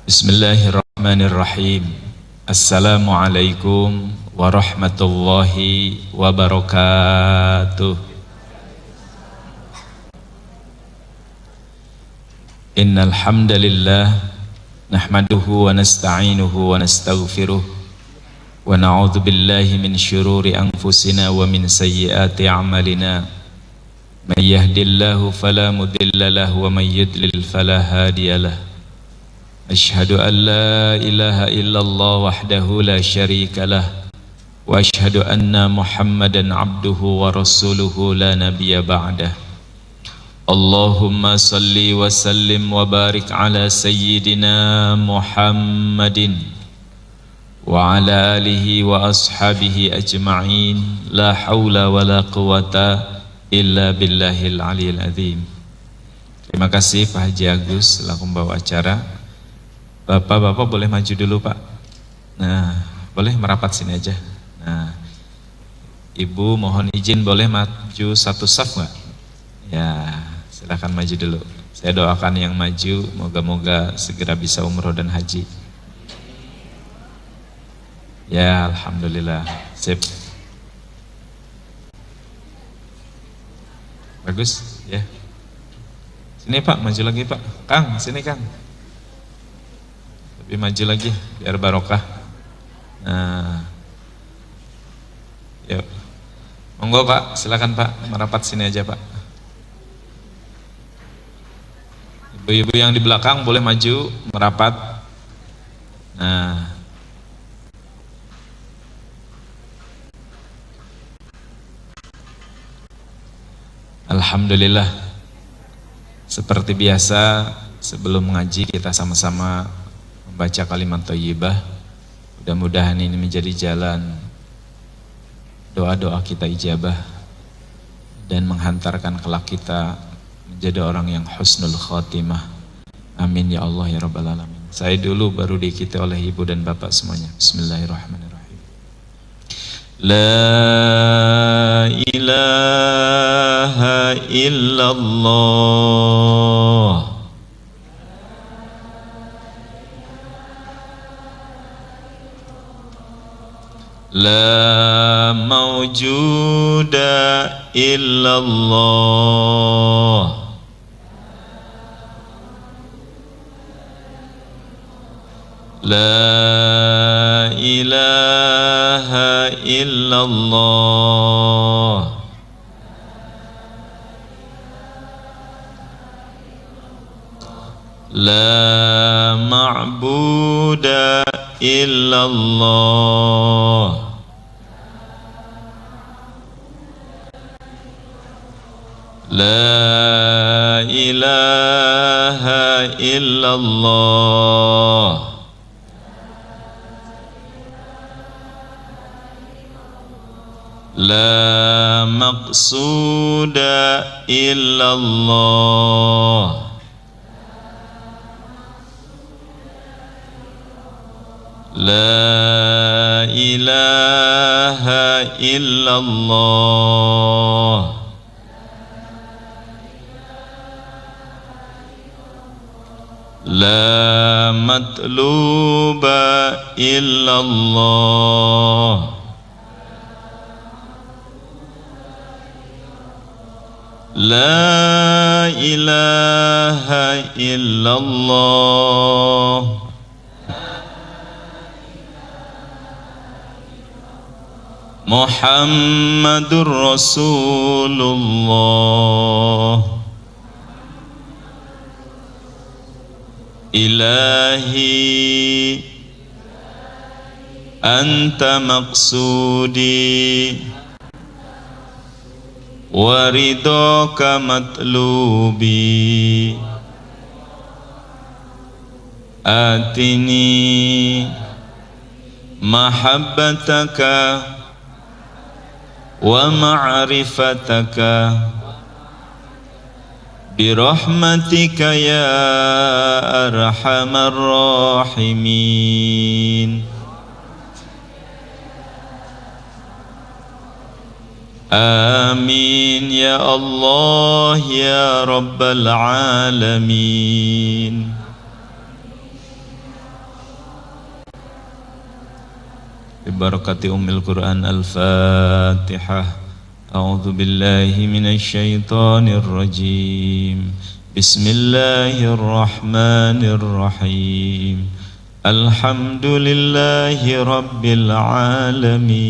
Bismillahirrahmanirrahim. Assalamualaikum warahmatullahi wabarakatuh. Innal hamdalillah nahmaduhu wa nasta'inuhu wa nastaghfiruh wa na'udzu billahi min syururi anfusina wa min sayyiati a'malina. May yahdihillahu fala mudilla lahu wa may yudlil fala hadiya lahu. Asyhadu an la ilaha illallah wahdahu la syarika lah wa asyhadu anna Muhammadan abduhu wa rasuluhu la nabiyya ba'dah. Allahumma salli wa sallim wa barik ala sayyidina Muhammadin wa ala alihi wa ashabihi ajma'in. La hawla wa la quwata illa billahil aliyil azim. Terima kasih Pak Haji Agus selaku pembawa acara. Bapak-bapak boleh maju dulu Pak. Nah, boleh merapat sini aja. Nah, Ibu mohon izin boleh maju satu saf nggak? Ya, silakan maju dulu. Saya doakan yang maju, moga-moga segera bisa umroh dan haji. Ya, alhamdulillah. Sip. Bagus, ya. Sini Pak, maju lagi Pak. Kang, sini Kang. Lebih maju lagi biar barokah. Nah, yuk, monggo Pak, silakan Pak, merapat sini aja Pak. Ibu-ibu yang di belakang boleh maju merapat. Nah, alhamdulillah. Seperti biasa sebelum mengaji kita sama-sama baca kalimat thayyibah. Mudah-mudahan ini menjadi jalan doa-doa kita ijabah dan menghantarkan kelak kita menjadi orang yang husnul khatimah. Amin ya Allah ya rabbal alamin. Saya dulu baru diikuti oleh ibu dan bapak semuanya. Bismillahirrahmanirrahim. La ilaha illallah. La mawjuda illallah. La ilaha illallah. La ma'buda illallah. La ilaha illallah. La maqsuda illallah. La ilaha illallah. La matluba illallah. La ilaha illallah. Muhammadur Rasulullah. Ilahi anta maqsudi wa ridhaka matlubi. Atini mahabbataka wa ma'rifataka birahmatika ya arhamar rahimin. Amin ya Allah ya Rabbal Alamin. ببركة أم القرآن الفاتحة. أعوذ بالله من الشيطان الرجيم. بسم الله الرحمن الرحيم. الحمد لله رب العالمين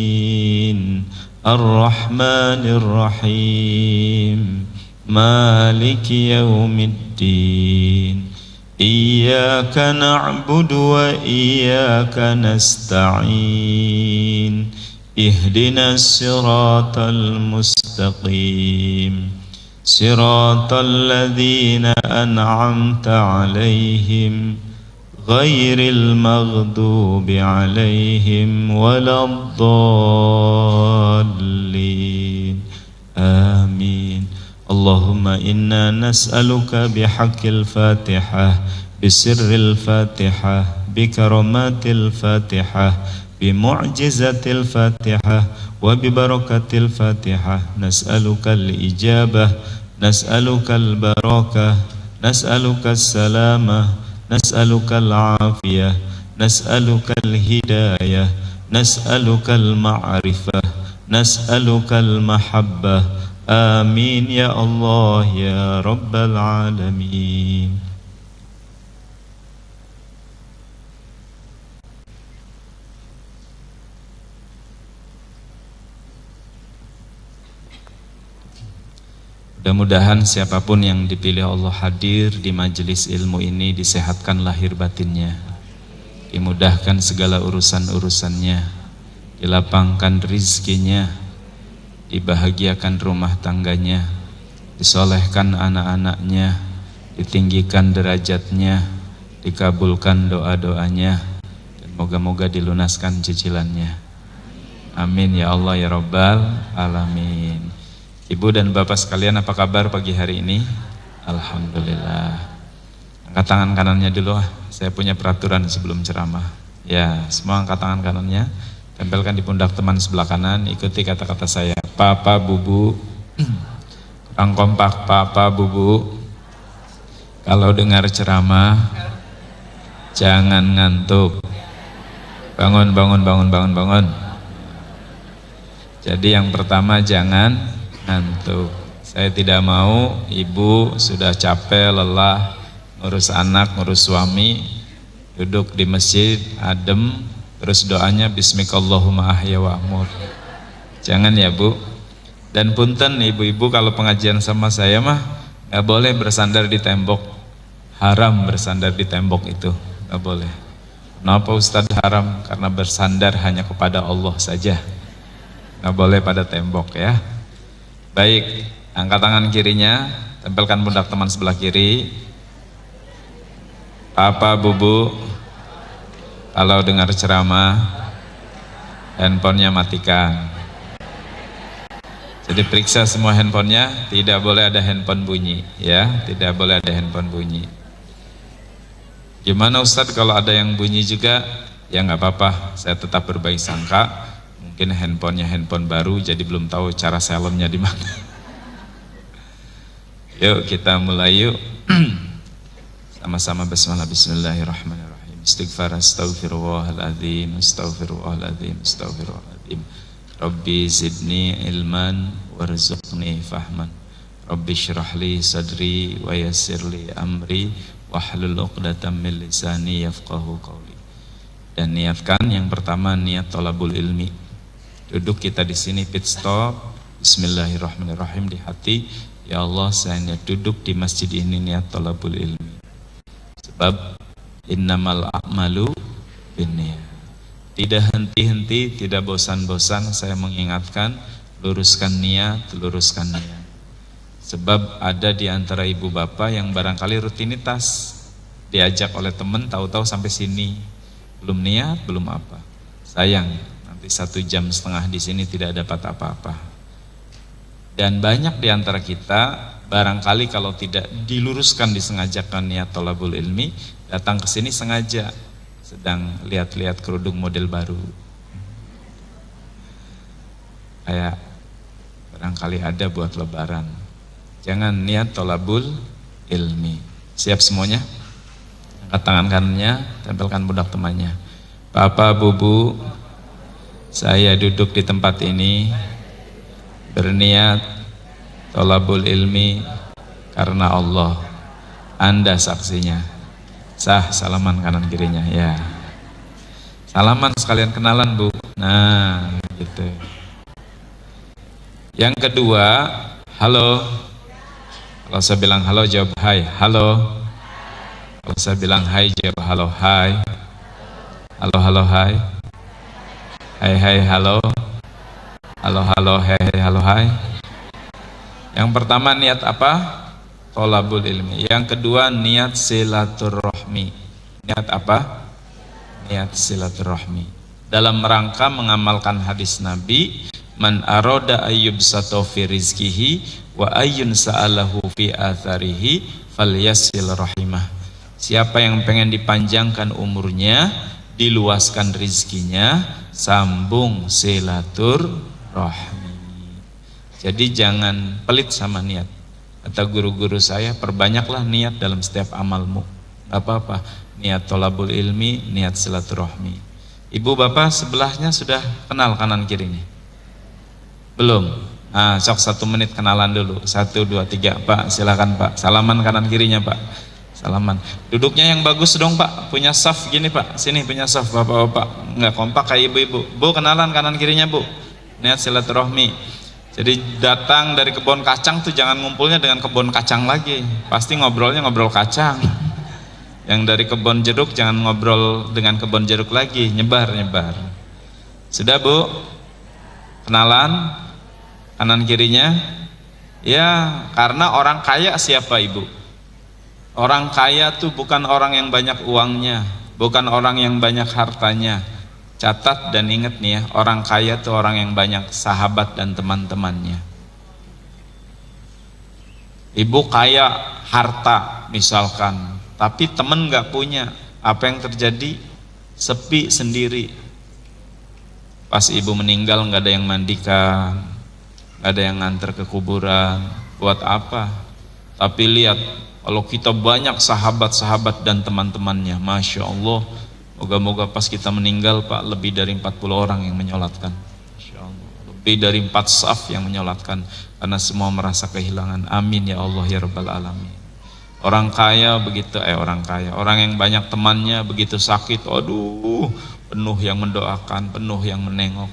الرحمن الرحيم مالك يوم الدين إياك نعبد وإياك نستعين اهدنا الصراط المستقيم صراط الذين أنعمت عليهم غير المغضوب عليهم ولا الضالين آمين. اللهم إنا نسألك بحق الفاتحة بسر الفاتحة بكرامات الفاتحة بمعجزة الفاتحة وببركة الفاتحة نسألك الإجابة نسألك البركة نسألك السلامة نسألك العافية نسألك الهداية نسألك المعرفة نسألك المحبة آمين يا الله يا رب العالمين. Mudah-mudahan siapapun yang dipilih Allah hadir di majelis ilmu ini disehatkan lahir batinnya, dimudahkan segala urusan-urusannya, dilapangkan rizkinya, dibahagiakan rumah tangganya, disolehkan anak-anaknya, ditinggikan derajatnya, dikabulkan doa-doanya, dan moga-moga dilunaskan cicilannya. Amin ya Allah ya Rabbal Alamin. Ibu dan Bapak sekalian, apa kabar pagi hari ini? Alhamdulillah. Angkat tangan kanannya dulu, saya punya peraturan sebelum ceramah. Ya, semua angkat tangan kanannya, tempelkan di pundak teman sebelah kanan, ikuti kata-kata saya. Papa bubu, kurang kompak, papa bubu. Kalau dengar ceramah, jangan ngantuk. Bangun, bangun, bangun, bangun, bangun. Jadi yang pertama jangan ngantuk. Saya tidak mau ibu sudah capek, lelah, ngurus anak, ngurus suami, duduk di masjid, adem, terus doanya bismikallahumma ahya wa amur. Jangan ya bu. Dan punten ibu-ibu kalau pengajian sama saya mah gak boleh bersandar di tembok. Haram bersandar di tembok itu, gak boleh. Kenapa Ustadz haram? Karena bersandar hanya kepada Allah saja, gak boleh pada tembok ya. Baik, angkat tangan kirinya, tempelkan pundak teman sebelah kiri. Papa bubu, kalau dengar ceramah, handphonenya matikan. Jadi periksa semua handphonenya, tidak boleh ada handphone bunyi, ya, tidak boleh ada handphone bunyi. Gimana Ustadz kalau ada yang bunyi juga? Ya nggak apa-apa, saya tetap berbaik sangka. Mungkin handphonenya handphone baru, jadi belum tahu cara silentnya di mana. Yuk kita mulai yuk. Sama-sama basmalah bismillahirrahmanirrahim. Istighfar astaghfirullahaladzim, astaghfirullahaladzim, astaghfirullahaladzim. Rabbi zidni ilman warzuqni fahman. Rabbi syrahli sadri wa yassirli amri wahlul 'uqdatam min lisani yafqahu qawli. Dan niatkan yang pertama niat thalabul ilmi. Duduk kita di sini pit stop, bismillahirrahmanirrahim di hati. Ya Allah, saya niat duduk di masjid ini niat thalabul ilmi. Sebab innamal a'malu binniyat. Tidak henti-henti, tidak bosan-bosan saya mengingatkan, luruskan niat, luruskan niat. Sebab ada di antara ibu bapak yang barangkali rutinitas, diajak oleh teman, tahu-tahu sampai sini, belum niat, belum apa. Sayang. 1,5 jam di sini tidak dapat apa-apa. Dan banyak di antara kita barangkali kalau tidak diluruskan, disengajakan niat thalabul ilmi, datang ke sini sengaja sedang lihat-lihat kerudung model baru. Kayak barangkali ada buat lebaran. Jangan niat thalabul ilmi. Siap semuanya? Angkat tangan kanannya, tempelkan pundak temannya. Papa, bubu, Saya duduk di tempat ini berniat thalabul ilmi karena Allah. Anda saksinya. Sah, salaman kanan kirinya ya. Salaman sekalian kenalan Bu. Nah gitu. Yang kedua, halo. Kalau saya bilang halo jawab hai. Halo. Kalau saya bilang hai jawab halo hai. Halo halo hai. Hai hai halo. Halo halo hai hai halo hai. Yang pertama niat apa? Thalabul ilmi. Yang kedua niat silaturahmi. Niat apa? Niat silaturahmi. Dalam rangka mengamalkan hadis Nabi, man aroda ayyub sato fi rizkihi wa ayyun sa'alahu fi atharihi falyasil rahimah. Siapa yang pengen dipanjangkan umurnya, diluaskan rizkinya, sambung silaturahmi. Jadi jangan pelit sama niat. Kata guru-guru saya, perbanyaklah niat dalam setiap amalmu. Gak apa-apa, niat thalabul ilmi, niat silaturahmi. Ibu bapak sebelahnya sudah kenal kanan kirinya? Belum? Nah, sok 1 menit kenalan dulu. 1, 2, 3, Pak silakan Pak. Salaman kanan kirinya Pak. Salaman. Duduknya yang bagus dong Pak. Punya saf gini Pak. Sini punya saf bapak-bapak. Enggak kompak kayak ibu-ibu. Bu kenalan kanan kirinya Bu. Niat silaturahmi. Jadi datang dari kebun kacang tuh jangan ngumpulnya dengan kebun kacang lagi. Pasti ngobrolnya ngobrol kacang. Yang dari kebun jeruk jangan ngobrol dengan kebun jeruk lagi. Nyebar-nyebar. Sudah Bu? Kenalan kanan kirinya? Ya, karena orang kaya siapa Ibu? Orang kaya tuh bukan orang yang banyak uangnya, bukan orang yang banyak hartanya. Catat dan ingat nih ya, orang kaya tuh orang yang banyak sahabat dan teman-temannya. Ibu kaya harta misalkan, tapi temen gak punya. Apa yang terjadi? Sepi sendiri. Pas ibu meninggal gak ada yang mandikan, gak ada yang nganter ke kuburan. Buat apa? Tapi lihat, kalau kita banyak sahabat-sahabat dan teman-temannya, Masya Allah, moga-moga pas kita meninggal Pak, lebih dari 40 orang yang menyolatkan. Masya Allah. Lebih dari 4 saf yang menyolatkan, karena semua merasa kehilangan. Amin ya Allah ya Rabbal Alamin. Orang kaya begitu, orang yang banyak temannya begitu sakit, aduh, penuh yang mendoakan, penuh yang menengok.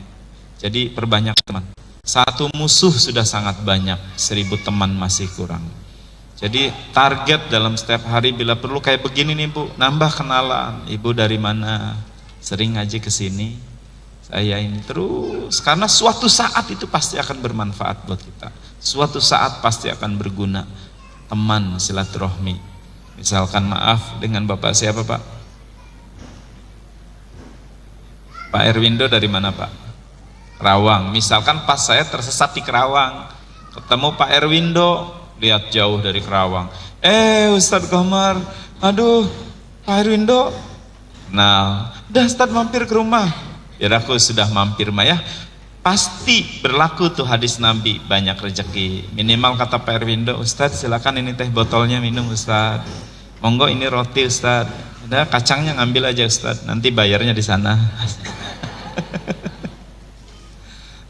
Jadi perbanyak teman. 1 musuh sudah sangat banyak, 1000 teman masih kurang. Jadi target dalam setiap hari bila perlu kayak begini nih Bu, nambah kenalan. Ibu dari mana? Sering ngaji ke sini. Saya ini terus, karena suatu saat itu pasti akan bermanfaat buat kita. Suatu saat pasti akan berguna. Teman silaturahmi. Misalkan maaf dengan Bapak siapa Pak? Pak Erwindo dari mana Pak? Kerawang. Misalkan pas saya tersesat di Kerawang, ketemu Pak Erwindo, lihat jauh dari Kerawang. Ustadz Komar, aduh Pak Erwindo. Nah, udah Ustadz mampir ke rumah. Ya aku sudah mampir mah ya. Pasti berlaku tuh hadis Nabi, banyak rezeki. Minimal kata Pak Erwindo, Ustadz silakan ini teh botolnya minum Ustadz. Monggo ini roti Ustadz. Udah kacangnya ngambil aja Ustadz, nanti bayarnya di sana.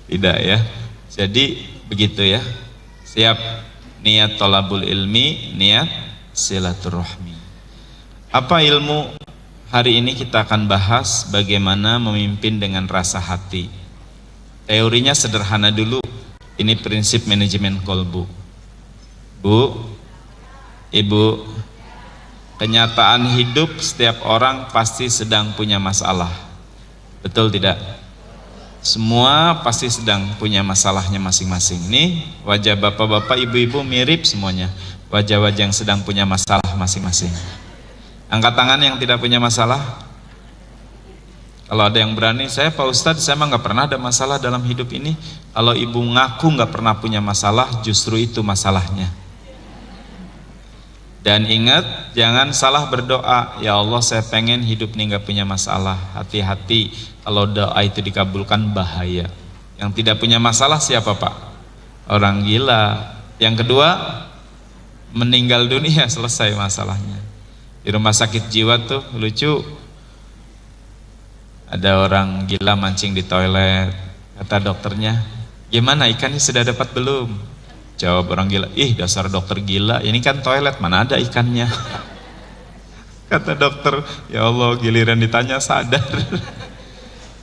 Tidak ya. Jadi begitu ya. Siap. Niat thalabul ilmi, niat silaturahmi. Apa ilmu? Hari ini kita akan bahas bagaimana memimpin dengan rasa hati. Teorinya sederhana dulu. Ini prinsip manajemen kolbu. Bu, Ibu, kenyataan hidup setiap orang pasti sedang punya masalah. Betul tidak? Semua pasti sedang punya masalahnya masing-masing. Nih wajah bapak-bapak, ibu-ibu mirip semuanya. Wajah-wajah yang sedang punya masalah masing-masing. Angkat tangan yang tidak punya masalah. Kalau ada yang berani, saya Pak Ustadz, saya mah gak pernah ada masalah dalam hidup ini. Kalau ibu ngaku gak pernah punya masalah, justru itu masalahnya. Dan ingat, jangan salah berdoa. Ya Allah, saya pengen hidup ini gak punya masalah. Hati-hati, kalau doa itu dikabulkan bahaya. Yang tidak punya masalah siapa Pak? Orang gila. Yang kedua, meninggal dunia, selesai masalahnya. Di rumah sakit jiwa tuh lucu. Ada orang gila mancing di toilet. Kata dokternya, gimana ikannya sudah dapat belum? Jawab orang gila, ih dasar dokter gila, ini kan toilet, mana ada ikannya. Kata dokter, ya Allah giliran ditanya sadar.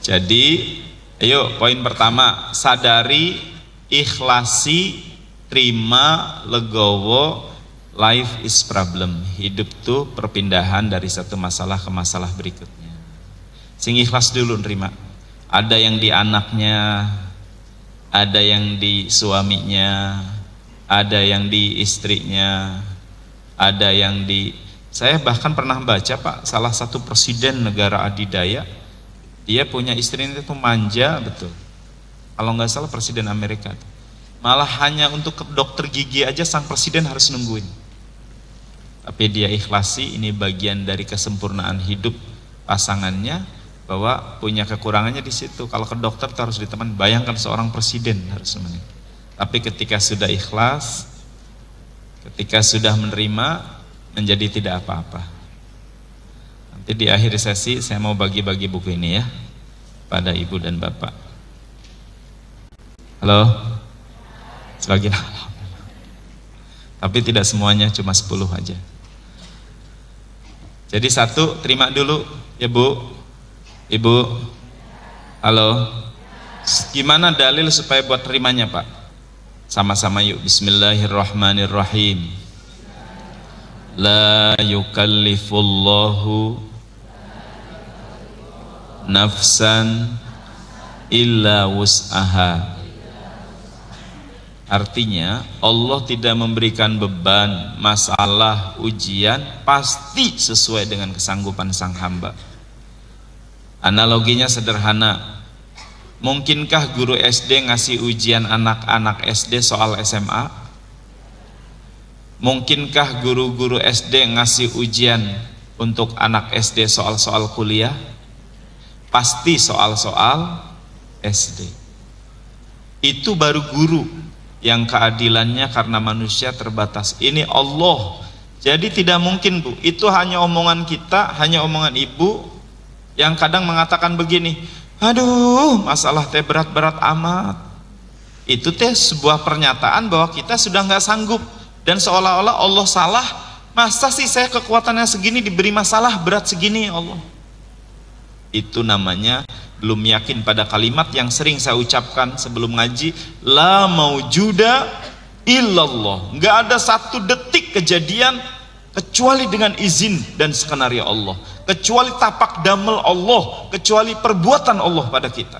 Jadi ayo poin pertama, sadari, ikhlasi, terima, legowo. Life is problem. Hidup tuh perpindahan dari satu masalah ke masalah berikutnya. Sing ikhlas dulu nerima. Ada yang di anaknya, ada yang di suaminya, ada yang di istrinya, ada yang di... Saya bahkan pernah baca Pak, salah satu presiden negara adidaya, dia punya istrinya itu manja betul. Kalau nggak salah presiden Amerika. Malah hanya untuk ke dokter gigi aja sang presiden harus nungguin. Tapi dia ikhlasi, ini bagian dari kesempurnaan hidup pasangannya, bahwa punya kekurangannya di situ. Kalau ke dokter harus ditemani. Bayangkan seorang presiden harus menemani. Tapi ketika sudah ikhlas, ketika sudah menerima, menjadi tidak apa-apa. Nanti di akhir sesi saya mau bagi-bagi buku ini ya pada ibu dan bapak. Halo? Sebagian. Tapi tidak semuanya, cuma 10 aja. Jadi satu, terima dulu ya Bu. Ibu, halo. Gimana dalil supaya buat terimanya Pak? Sama-sama yuk. Bismillahirrahmanirrahim. La yukallifullahu nafsan illa wus'aha. Artinya Allah tidak memberikan beban, masalah, ujian pasti sesuai dengan kesanggupan sang hamba. Analoginya sederhana. Mungkinkah guru SD ngasih ujian anak-anak SD soal SMA? Mungkinkah guru-guru SD ngasih ujian untuk anak SD soal-soal kuliah? Pasti soal-soal SD. Itu baru guru yang keadilannya karena manusia terbatas. Ini Allah. Jadi tidak mungkin Bu, itu hanya omongan kita, hanya omongan ibu yang kadang mengatakan begini, aduh masalah teh berat-berat amat. Itu teh sebuah pernyataan bahwa kita sudah nggak sanggup, dan seolah-olah Allah salah. Masa sih saya kekuatannya segini diberi masalah berat segini ya Allah. Itu namanya belum yakin pada kalimat yang sering saya ucapkan sebelum ngaji, la maujuda illallah. Nggak ada satu detik kejadian kecuali dengan izin dan skenario Allah, kecuali tapak damel Allah, kecuali perbuatan Allah pada kita.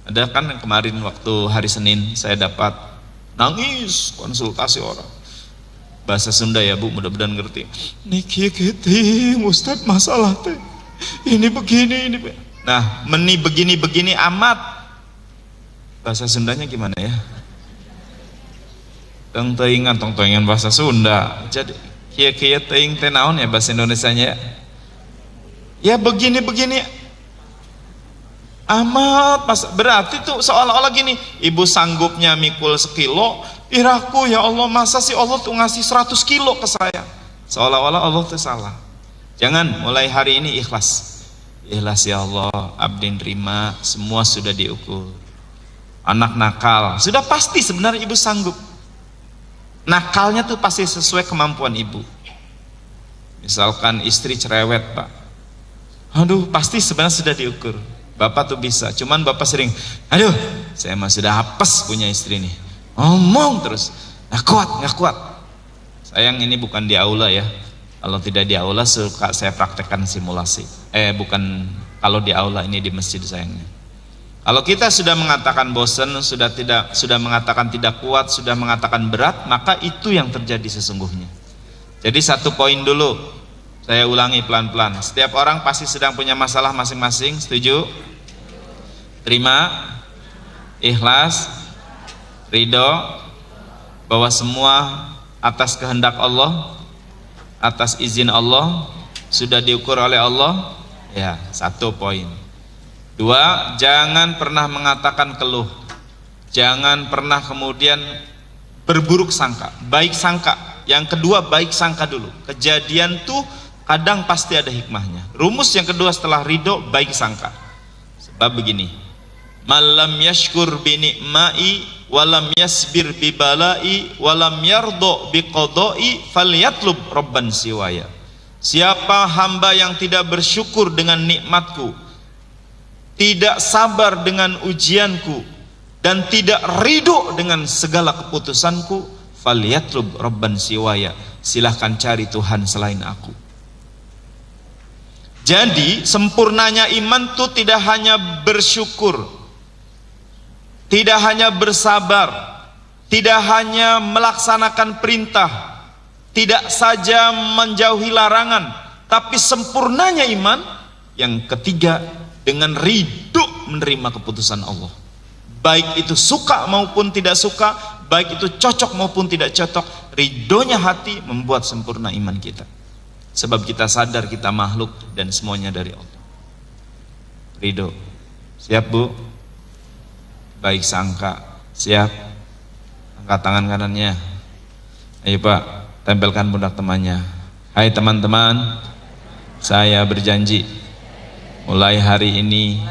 Ada kan yang kemarin waktu hari Senin saya dapat nangis konsultasi orang bahasa Sunda ya Bu, mudah-mudahan ngerti. Niki kiti Ustaz masalah teh ini begini ini. Nah, meni begini amat. Bahasa Sundanya gimana ya? Tong-toingan bahasa Sunda. Jadi kia teing teh naon ya bahasa Indonesianya? Ya begini amat. Berarti tuh seolah-olah gini, ibu sanggupnya mikul sekilo, iraku ya Allah, masa sih Allah tuh ngasih 100 kilo ke saya? Seolah-olah Allah tuh salah. Jangan, mulai hari ini ikhlas. Ikhlas ya Allah, abdi nerima, semua sudah diukur. Anak nakal, sudah pasti sebenarnya ibu sanggup. Nakalnya tuh pasti sesuai kemampuan ibu. Misalkan istri cerewet Pak, aduh pasti sebenarnya sudah diukur. Bapak tuh bisa, cuman bapak sering, aduh saya mah sudah hapes punya istri nih, ngomong terus, nggak kuat. Sayang ini bukan di aula ya. Kalau tidak di aula suka saya praktekkan simulasi. Bukan kalau di aula, ini di masjid sayangnya. Kalau kita sudah mengatakan bosan, sudah mengatakan tidak kuat, sudah mengatakan berat, maka itu yang terjadi sesungguhnya. Jadi satu poin dulu, saya ulangi pelan-pelan. Setiap orang pasti sedang punya masalah masing-masing. Setuju? Terima, ikhlas, ridho, bahwa semua atas kehendak Allah, atas izin Allah, sudah diukur oleh Allah. Ya, satu poin. Dua, jangan pernah mengatakan keluh. Jangan pernah kemudian berburuk sangka, baik sangka. Yang kedua, baik sangka dulu. Kejadian tuh kadang pasti ada hikmahnya. Rumus yang kedua setelah ridho, baik sangka. Sebab begini, malam yashkur bi ni'mai walam yasbir bi balai walam yardo bi qadai falyatlub rabban siwaya. Siapa hamba yang tidak bersyukur dengan nikmatku, tidak sabar dengan ujianku, dan tidak ridho dengan segala keputusanku, falyatlub rabban siwaya, silahkan cari Tuhan selain aku. Jadi sempurnanya iman itu tidak hanya bersyukur, tidak hanya bersabar, tidak hanya melaksanakan perintah, tidak saja menjauhi larangan, tapi sempurnanya iman yang ketiga dengan ridho menerima keputusan Allah. Baik itu suka maupun tidak suka, baik itu cocok maupun tidak cocok, ridhonya hati membuat sempurna iman kita. Sebab kita sadar kita makhluk dan semuanya dari Allah. Ridho. Siap Bu? Baik sangka. Siap? Angkat tangan kanannya. Ayo Pak, tempelkan pundak temannya. Hai teman-teman, saya berjanji mulai hari ini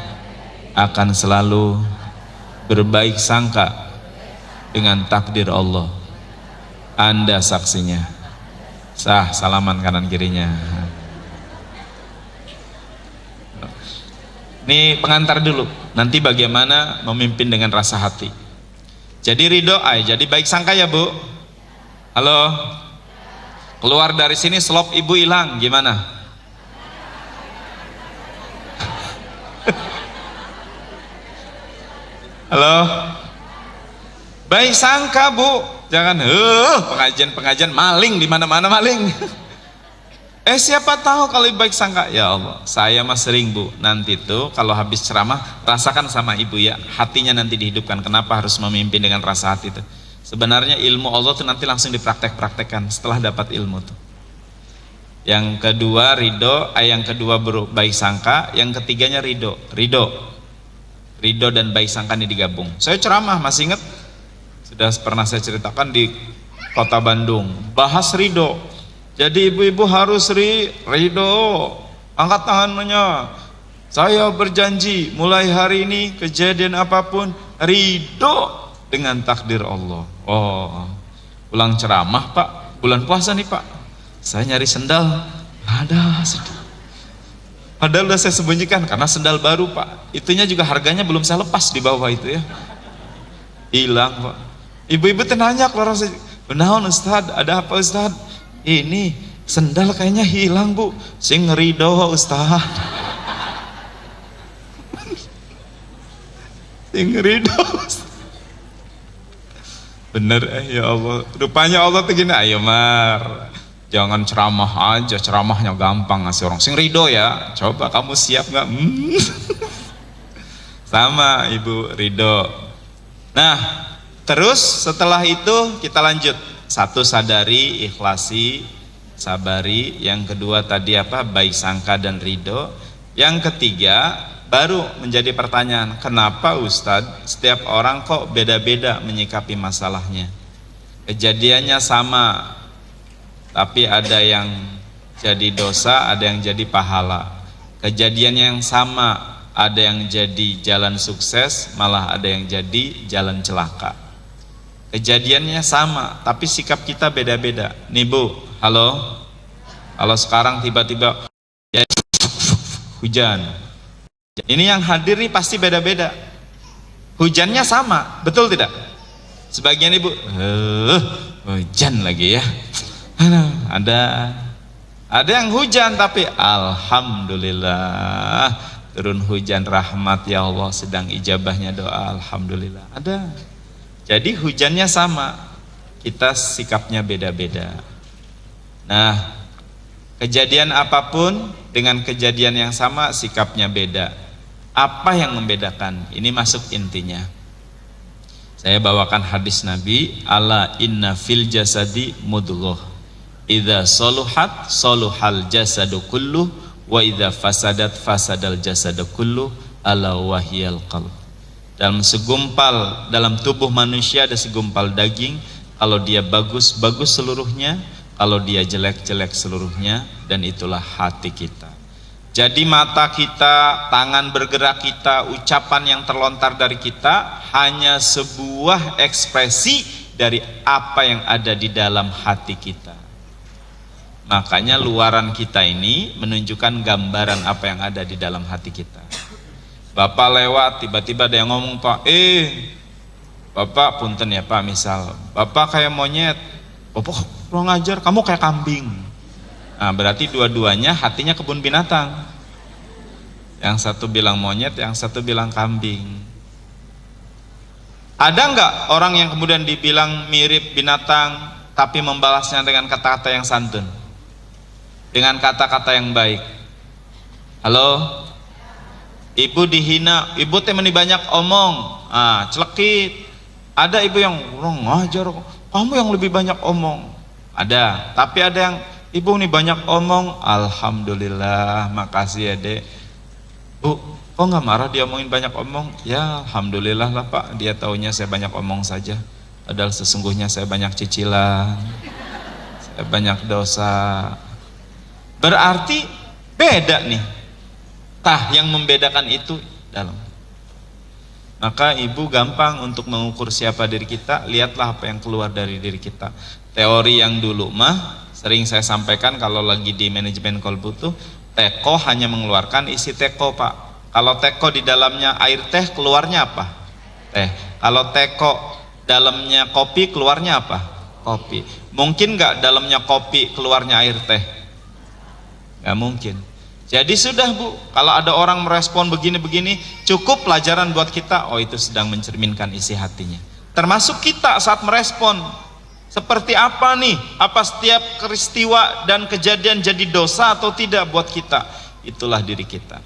akan selalu berbaik sangka dengan takdir Allah. Anda saksinya. Sah, salaman kanan kirinya. Ini pengantar dulu. Nanti bagaimana memimpin dengan rasa hati. Jadi ridho, jadi baik sangka ya Bu. Halo. Keluar dari sini slop ibu hilang, gimana? Halo. Baik sangka Bu. Jangan pengajian maling di mana-mana maling. Siapa tahu kalau baik sangka. Ya Allah, saya mah sering Bu, nanti tuh kalau habis ceramah rasakan sama ibu ya, hatinya nanti dihidupkan. Kenapa harus memimpin dengan rasa hati itu? Sebenarnya ilmu Allah tuh nanti langsung dipraktek-praktekkan setelah dapat ilmu tuh. Yang kedua ridho, yang kedua baik sangka, yang ketiganya ridho dan baik sangka ini digabung. Saya ceramah masih ingat, sudah pernah saya ceritakan di kota Bandung, bahas ridho. Jadi ibu-ibu harus ridho, angkat tangannya. Saya berjanji mulai hari ini kejadian apapun ridho dengan takdir Allah. Oh, pulang ceramah Pak, bulan puasa nih Pak, saya nyari sendal, ada sendal. Padahal udah saya sembunyikan karena sendal baru Pak, itunya juga harganya belum saya lepas di bawah itu ya, hilang Pak. Ibu-ibu tanya keluar, benaun Ustad, ada apa Ustad? Ini sendal kayaknya hilang Bu, sing ridho Ustad. Sing ridho Ustad. Bener ya Allah, rupanya Allah tuh gini, ayo Mar, jangan ceramah aja, ceramahnya gampang ngasih orang sing ridho ya, coba kamu siap nggak? Sama Ibu ridho. Nah terus setelah itu kita lanjut, satu sadari, ikhlasi, sabari, yang kedua tadi apa, baik sangka dan ridho, yang ketiga baru menjadi pertanyaan, kenapa Ustadz setiap orang kok beda-beda menyikapi masalahnya? Kejadiannya sama, tapi ada yang jadi dosa, ada yang jadi pahala. Kejadian yang sama, ada yang jadi jalan sukses, malah ada yang jadi jalan celaka. Kejadiannya sama, tapi sikap kita beda-beda. Nih Bu, halo, kalau sekarang tiba-tiba hujan, ini yang hadir nih pasti beda-beda. Hujannya sama, betul tidak? Sebagian ibu, hujan lagi ya. Ada yang hujan tapi alhamdulillah turun hujan rahmat ya Allah, sedang ijabahnya doa, alhamdulillah. Ada. Jadi hujannya sama, kita sikapnya beda-beda. Nah, kejadian apapun dengan kejadian yang sama sikapnya beda. Apa yang membedakan? Ini masuk intinya. Saya bawakan hadis Nabi, ala inna fil jasadi mudghah, idza saluhat saluhal jasadu kulluh wa idza fasadat fasadal jasadu kulluh, ala wahyal qalb. Dalam tubuh manusia ada segumpal daging, kalau dia bagus, bagus seluruhnya, kalau dia jelek-jelek seluruhnya, dan itulah hati kita. Jadi mata kita, tangan bergerak kita, ucapan yang terlontar dari kita hanya sebuah ekspresi dari apa yang ada di dalam hati kita. Makanya luaran kita ini menunjukkan gambaran apa yang ada di dalam hati kita. Bapak lewat, tiba-tiba ada yang ngomong, Pak, Bapak punten ya Pak, misal Bapak kayak monyet, Bapak kurang ajar, kamu kayak kambing. Nah, berarti dua-duanya hatinya kebun binatang. Yang satu bilang monyet, yang satu bilang kambing. Ada nggak orang yang kemudian dibilang mirip binatang tapi membalasnya dengan kata-kata yang santun, dengan kata-kata yang baik? Halo, ibu dihina, ibu temani banyak omong, celekit. Ada ibu yang kurang ajar, kamu yang lebih banyak omong. Ada, tapi ada yang ibu nih banyak omong, alhamdulillah, makasih ya dek. Bu, kok nggak marah dia omongin banyak omong? Ya alhamdulillah lah Pak, dia taunya saya banyak omong saja, padahal sesungguhnya saya banyak cicilan, saya banyak dosa. Berarti beda nih. Yang membedakan itu dalam. Maka ibu gampang untuk mengukur siapa diri kita, lihatlah apa yang keluar dari diri kita. Teori yang dulu mah sering saya sampaikan kalau lagi di manajemen kolbu tuh, teko hanya mengeluarkan isi teko Pak. Kalau teko di dalamnya air teh, keluarnya apa? Teh. Kalau teko dalamnya kopi, keluarnya apa? Kopi. Mungkin nggak dalamnya kopi keluarnya air teh? Nggak mungkin. Jadi sudah Bu, kalau ada orang merespon begini-begini, cukup pelajaran buat kita, oh itu sedang mencerminkan isi hatinya. Termasuk kita saat merespon, seperti apa nih? Apa setiap peristiwa dan kejadian jadi dosa atau tidak buat kita? Itulah diri kita.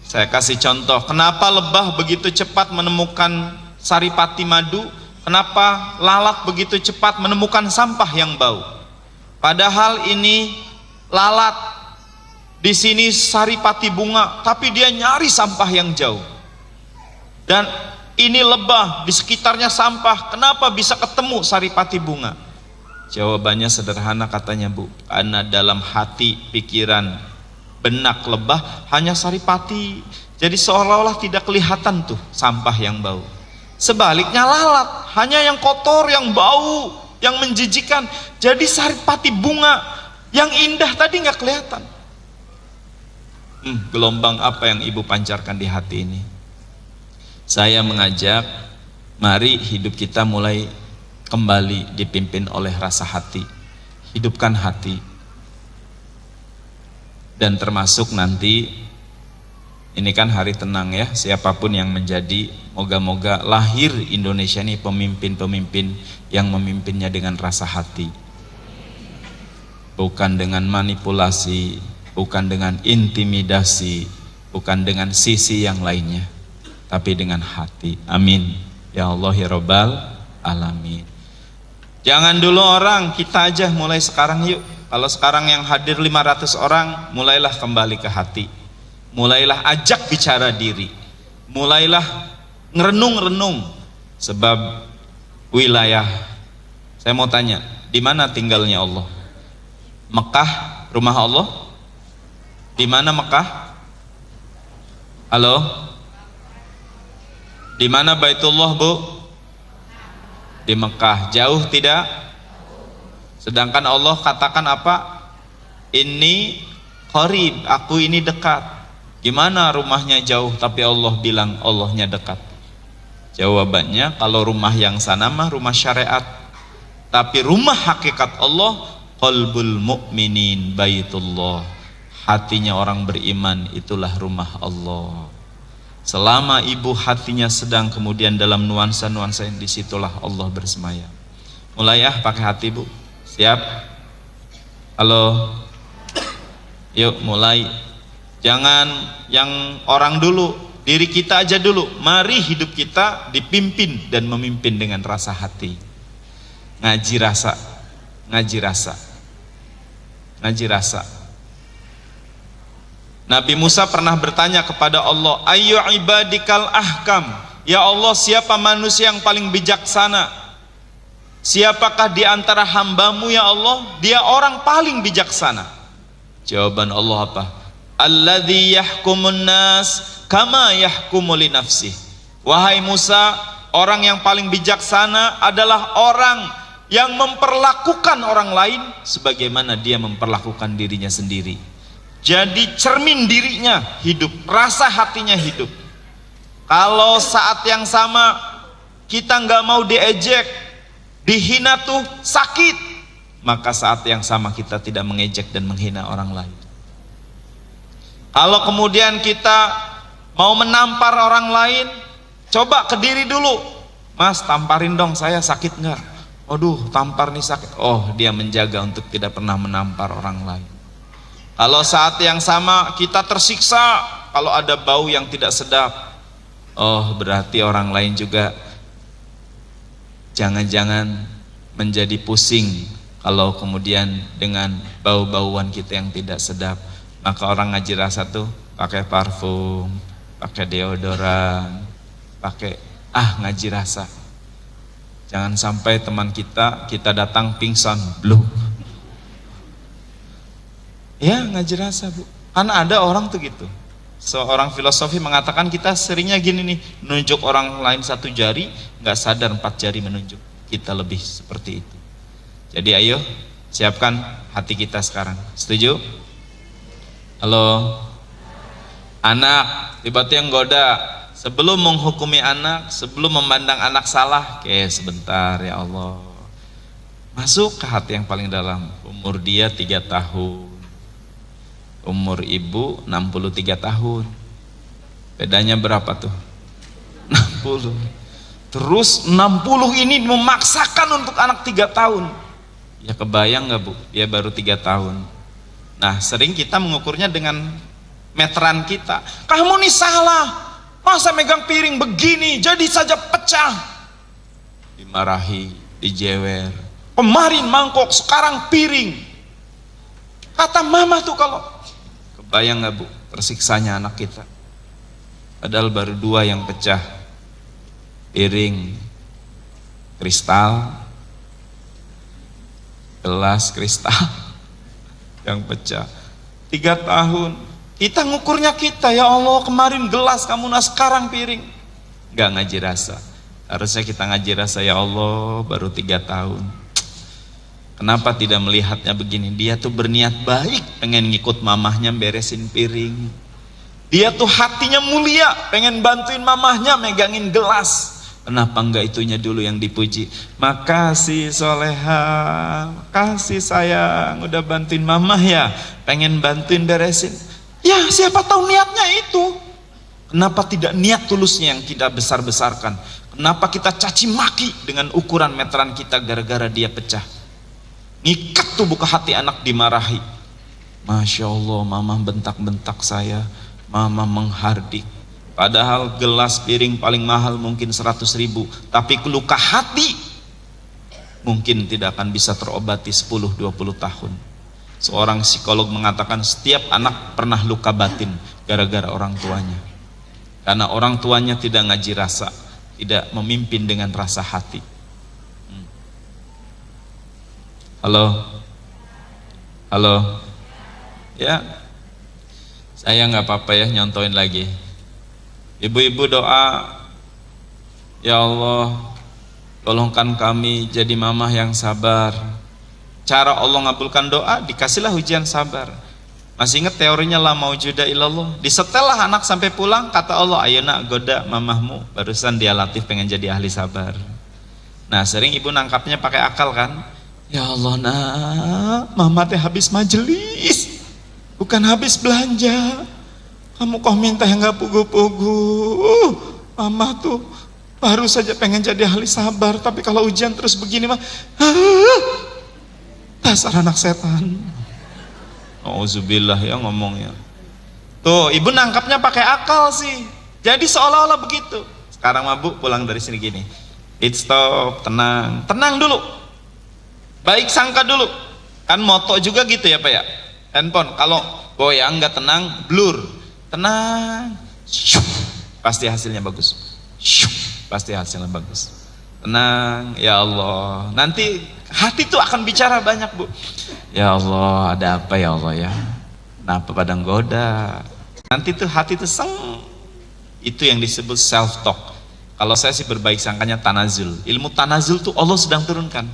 Saya kasih contoh, kenapa lebah begitu cepat menemukan saripati madu? Kenapa lalat begitu cepat menemukan sampah yang bau? Padahal ini lalat, di sini saripati bunga, tapi dia nyari sampah yang jauh. Dan ini lebah, di sekitarnya sampah, kenapa bisa ketemu saripati bunga? Jawabannya sederhana katanya Bu, karena dalam hati, pikiran, benak lebah hanya saripati. Jadi seolah-olah tidak kelihatan tuh sampah yang bau. Sebaliknya lalat, hanya yang kotor, yang bau, yang menjijikan. Jadi saripati bunga yang indah tadi nggak kelihatan. Gelombang apa yang ibu pancarkan di hati ini? Saya mengajak, mari hidup kita mulai kembali dipimpin oleh rasa hati. Hidupkan hati. Dan termasuk nanti, ini kan hari tenang ya, siapapun yang menjadi, moga-moga lahir Indonesia ini pemimpin-pemimpin yang memimpinnya dengan rasa hati. Bukan dengan manipulasi, bukan dengan intimidasi, bukan dengan sisi yang lainnya, tapi dengan hati. Amin ya Allah ya Rabbal Alamin. Jangan dulu orang, kita aja mulai sekarang yuk. Kalau sekarang yang hadir 500 orang, mulailah kembali ke hati, mulailah ajak bicara diri, mulailah ngerenung-renung. Sebab wilayah, saya mau tanya, di mana tinggalnya Allah? Mekah rumah Allah? Di mana Mekah? Halo? Di mana Baitullah Bu? Di Mekah. Jauh tidak? Sedangkan Allah katakan apa? Ini qarib, aku ini dekat. Gimana rumahnya jauh tapi Allah bilang Allahnya dekat? Jawabannya, kalau rumah yang sana mah rumah syariat, tapi rumah hakikat Allah, qalbul mu'minin Baitullah. Hatinya orang beriman itulah rumah Allah. Selama ibu hatinya sedang kemudian dalam nuansa-nuansa yang disitulah Allah bersemayam. Mulai ya pakai hati Bu. Siap? Halo? Yuk mulai. Jangan yang orang dulu, diri kita aja dulu. Mari hidup kita dipimpin dan memimpin dengan rasa hati. Ngaji rasa. Ngaji rasa. Ngaji rasa. Nabi Musa pernah bertanya kepada Allah, Ayyu ibadikal ahkam, ya Allah siapa manusia yang paling bijaksana? Siapakah di antara hambamu ya Allah, dia orang paling bijaksana? Jawaban Allah apa? Alladzi yahkumun nas kama yahkumu li nafsih. Wahai Musa, orang yang paling bijaksana adalah orang yang memperlakukan orang lain sebagaimana dia memperlakukan dirinya sendiri. Jadi cermin dirinya hidup, rasa hatinya hidup. Kalau saat yang sama kita nggak mau diejek, dihina tuh sakit, maka saat yang sama kita tidak mengejek dan menghina orang lain. Kalau kemudian kita mau menampar orang lain, coba ke diri dulu. Mas, tamparin dong saya, sakit nggak? Waduh, tampar nih sakit. Oh, dia menjaga untuk tidak pernah menampar orang lain. Kalau saat yang sama kita tersiksa kalau ada bau yang tidak sedap, oh berarti orang lain juga jangan-jangan menjadi pusing kalau kemudian dengan bau-bauan kita yang tidak sedap. Maka orang ngaji rasa tuh pakai parfum, pakai deodoran, pakai ngaji rasa. Jangan sampai teman kita datang pingsan, blue. Ya ngaji rasa bu, karena ada orang tuh gitu. Seorang filosofi mengatakan kita seringnya gini nih, menunjuk orang lain 1 jari, nggak sadar 4 jari menunjuk. Kita lebih seperti itu. Jadi ayo siapkan hati kita sekarang. Setuju? Halo, anak tiba-tiba yang goda. Sebelum menghukumi anak, sebelum memandang anak salah, sebentar ya Allah. Masuk ke hati yang paling dalam. Umur dia 3 tahun, umur ibu 63 tahun. Bedanya berapa tuh? 60. Terus 60 ini memaksakan untuk anak 3 tahun. Ya kebayang gak bu? Dia baru 3 tahun. Nah sering kita mengukurnya dengan meteran kita. Kamu nih salah, masa megang piring begini jadi saja pecah. Dimarahi, dijewer. Kemarin mangkok, sekarang piring. Kata mama tuh kalau, kebayang gak bu tersiksanya anak kita. Padahal baru 2 yang pecah. Piring kristal, gelas kristal yang pecah. 3 tahun kita ngukurnya kita, ya Allah kemarin gelas kamu, nah sekarang piring. Gak ngaji rasa. Harusnya kita ngaji rasa, ya Allah baru 3 tahun. Kenapa tidak melihatnya begini? Dia tuh berniat baik, pengen ngikut mamahnya beresin piring. Dia tuh hatinya mulia, pengen bantuin mamahnya megangin gelas. Kenapa enggak itunya dulu yang dipuji? Makasih soleha, kasih sayang, udah bantuin mamah ya, pengen bantuin beresin. Ya siapa tahu niatnya itu. Kenapa tidak niat tulusnya yang kita besar-besarkan? Kenapa kita caci maki dengan ukuran meteran kita gara-gara dia pecah? Ngikat tuh buka hati anak dimarahi. Masya Allah, mama bentak-bentak saya, mama menghardik. Padahal gelas piring paling mahal mungkin 100.000, tapi luka hati mungkin tidak akan bisa terobati 10-20 tahun. Seorang psikolog mengatakan setiap anak pernah luka batin gara-gara orang tuanya. Karena orang tuanya tidak ngaji rasa, tidak memimpin dengan rasa hati. Halo, halo, ya, saya nggak apa-apa ya nyontoin lagi. Ibu-ibu doa, ya Allah, tolongkan kami jadi mamah yang sabar. Cara Allah ngabulkan doa, dikasihlah ujian sabar. Masih ingat teorinya la maujuda illallah? Disetelah anak sampai pulang, kata Allah, ayo nak goda mamahmu. Barusan dia Latif pengen jadi ahli sabar. Nah sering ibu nangkapnya pakai akal kan? Ya Allah nak, mama teh habis majelis, bukan habis belanja. Kamu kok minta yang gak pugu-pugu. Mama tuh baru saja pengen jadi ahli sabar, tapi kalau ujian terus begini mah, dasar anak setan. Auzubillah ya ngomongnya. Tuh ibu nangkapnya pakai akal sih. Jadi seolah-olah begitu. Sekarang mah bu pulang dari sini gini, stop, tenang, tenang dulu. Baik sangka dulu. Kan moto juga gitu ya Pak ya. Handphone kalau goyang nggak tenang, blur. Tenang, pasti hasilnya bagus. Pasti hasilnya bagus. tenang ya Allah. Nanti hati tuh akan bicara banyak, Bu. Ya Allah, ada apa ya Allah ya? Kenapa pada goda? Nanti tuh hati tuh itu yang disebut self talk. Kalau saya sih berbaik sangkanya tanazul. Ilmu tanazul tuh Allah sedang turunkan.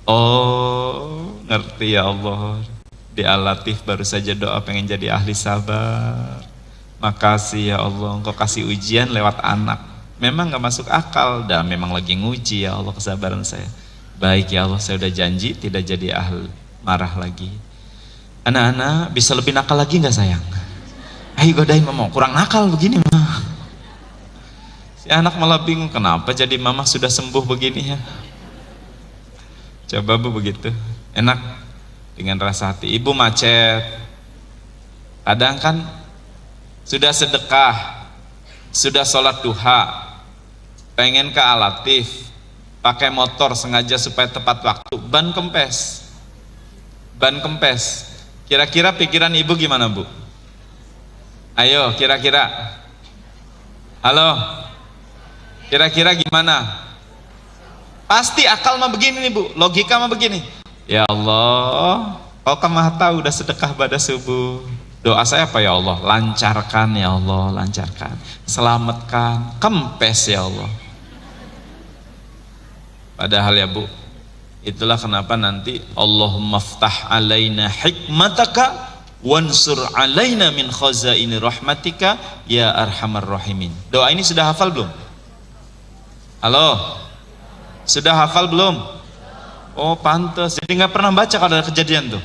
Oh, ngerti ya Allah. Di Al-Latif baru saja doa pengen jadi ahli sabar. Makasih ya Allah, Engkau kasih ujian lewat anak. Memang gak masuk akal, dah memang lagi nguji ya Allah kesabaran saya. Baik ya Allah, saya udah janji tidak jadi ahli marah lagi. Anak-anak bisa lebih nakal lagi gak sayang? Ayo godain mama, kurang nakal begini mah. Si anak malah bingung, kenapa jadi mama sudah sembuh begini ya? Coba Bu begitu, enak dengan rasa hati. Ibu macet, kadang kan sudah sedekah, sudah sholat duha, pengen ke Al-Latif, pakai motor sengaja supaya tepat waktu, ban kempes. Kira-kira pikiran ibu gimana Bu? Ayo kira-kira, halo, kira-kira gimana? Pasti akal mah begini nih Bu, logika mah begini. Ya Allah, Kau kan maha tahu udah sedekah pada subuh. Doa saya apa ya Allah? Lancarkan ya Allah, lancarkan. Selamatkan, kempes ya Allah. Padahal ya Bu, itulah kenapa nanti Allahumma ftah alaina hikmataka wansur alaina min khazaini rahmatika ya arhamar rahimin. Doa ini sudah hafal belum? Halo? Sudah hafal belum? Oh pantas, jadi nggak pernah baca kalau ada kejadian tuh.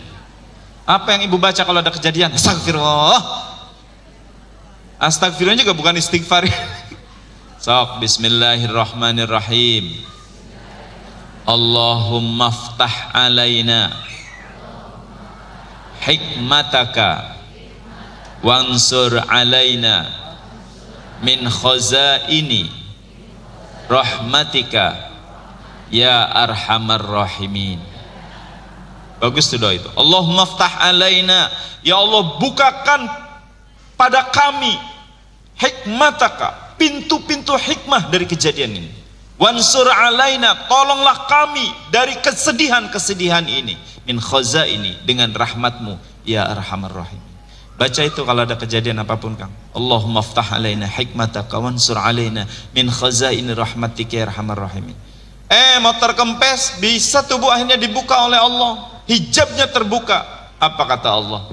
Apa yang ibu baca kalau ada kejadian? Astagfirullah. Astagfirullah juga bukan istighfar. Sok, bismillahirrahmanirrahim. Allahumma ftah alaina hikmataka wansur alaina min khazaini rahmatika ya arhamar rahimin. Bagus tuh doa itu. Allahumma ftah alaina, ya Allah bukakan pada kami hikmataka, pintu-pintu hikmah dari kejadian ini. Wansur alaina, tolonglah kami dari kesedihan-kesedihan ini. Min khazaini, dengan rahmatmu ya arhamar rahim. Baca itu kalau ada kejadian apapun Kang. Allahumma ftah alaina hikmataka wansur alaina min khazaini rahmatika ya arhamar rahimin. Motor kempes bisa tubuh akhirnya dibuka oleh Allah, hijabnya terbuka. Apa kata Allah?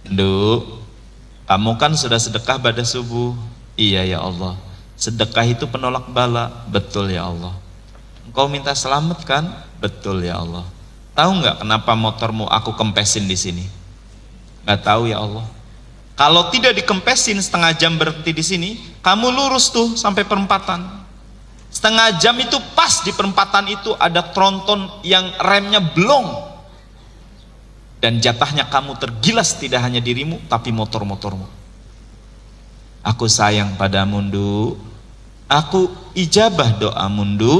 Duh, kamu kan sudah sedekah pada subuh. Iya ya Allah, sedekah itu penolak bala. Betul ya Allah. Engkau minta selamat kan? Betul ya Allah. Tahu nggak kenapa motormu aku kempesin di sini? Nggak tahu ya Allah. Kalau tidak dikempesin setengah jam berhenti di sini, kamu lurus tuh sampai perempatan. Setengah jam itu pas di perempatan itu ada tronton yang remnya blong. Dan jatahnya kamu tergilas tidak hanya dirimu tapi motor-motormu. Aku sayang padamu Ndu. Aku ijabah doamu Ndu.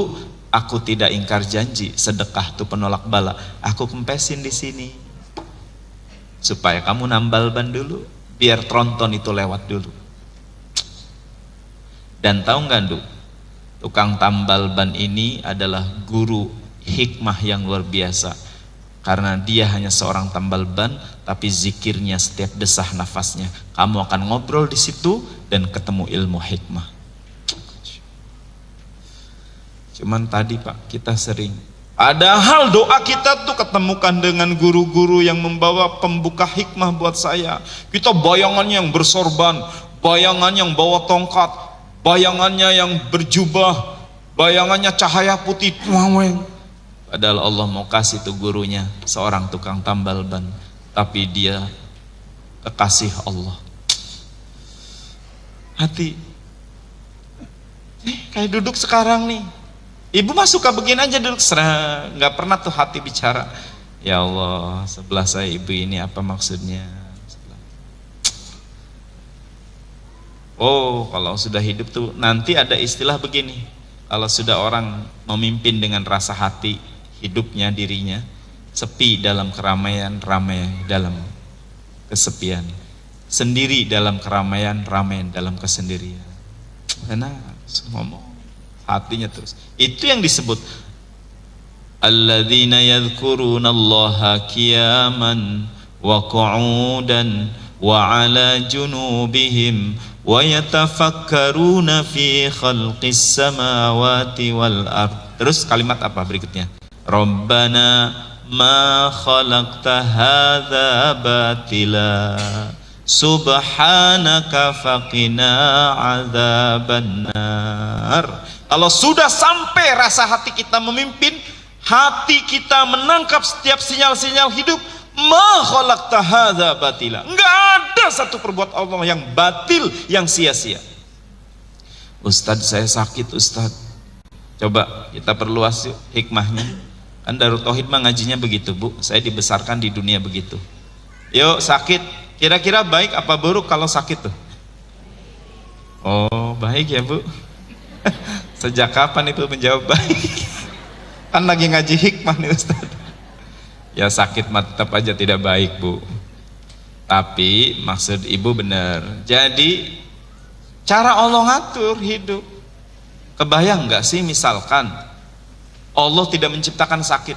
Aku tidak ingkar janji, sedekah itu penolak bala. Aku kempesin di sini supaya kamu nambal ban dulu, biar tronton itu lewat dulu. Dan tahu nggak Ndu? Tukang tambal ban ini adalah guru hikmah yang luar biasa. Karena dia hanya seorang tambal ban, tapi zikirnya setiap desah nafasnya. Kamu akan ngobrol di situ dan ketemu ilmu hikmah. Cuman tadi Pak, kita sering. Padahal doa kita tuh ketemukan dengan guru-guru yang membawa pembuka hikmah buat saya. Kita bayangannya yang bersorban, bayangannya yang bawa tongkat, bayangannya yang berjubah, bayangannya cahaya putih. Padahal Allah mau kasih tuh gurunya seorang tukang tambal ban, tapi dia kekasih Allah. Hati kayak duduk sekarang nih, ibu mah suka begini aja duduk serah, nggak pernah tuh hati bicara. Ya Allah, sebelah saya ibu ini apa maksudnya? Oh, kalau sudah hidup tuh nanti ada istilah begini. Kalau sudah orang memimpin dengan rasa hati hidupnya dirinya, sepi dalam keramaian, ramai dalam kesepian, sendiri dalam keramaian, ramai dalam kesendirian. Enak ngomong hatinya terus. Itu yang disebut alladzina yadhkurunallaha qiyaman wa qu'udan wa 'ala junubihim wa yatafakkaruna fi khalqis samawati wal ard. Terus kalimat apa berikutnya? Rabbana ma khalaqta hadza batila subhanaka faqina adzabannar. Kalau sudah sampai rasa hati kita memimpin, hati kita menangkap setiap sinyal-sinyal hidup, ma khalaqta hadza batila, enggak ada satu perbuatan Allah yang batil, yang sia-sia. Ustadz, saya sakit Ustadz. Coba kita perluas yuk hikmahnya. Kan Darut Tauhid mah ngajinya begitu, Bu. Saya dibesarkan di dunia begitu. Yuk, sakit, kira-kira baik apa buruk kalau sakit tuh? Oh, baik ya, Bu. Sejak kapan itu menjawab baik? Kan lagi ngaji hikmah nih Ustadz. Ya sakit mah tetap aja tidak baik, Bu. Tapi maksud Ibu benar. Jadi cara Allah ngatur hidup. Kebayang nggak sih misalkan Allah tidak menciptakan sakit,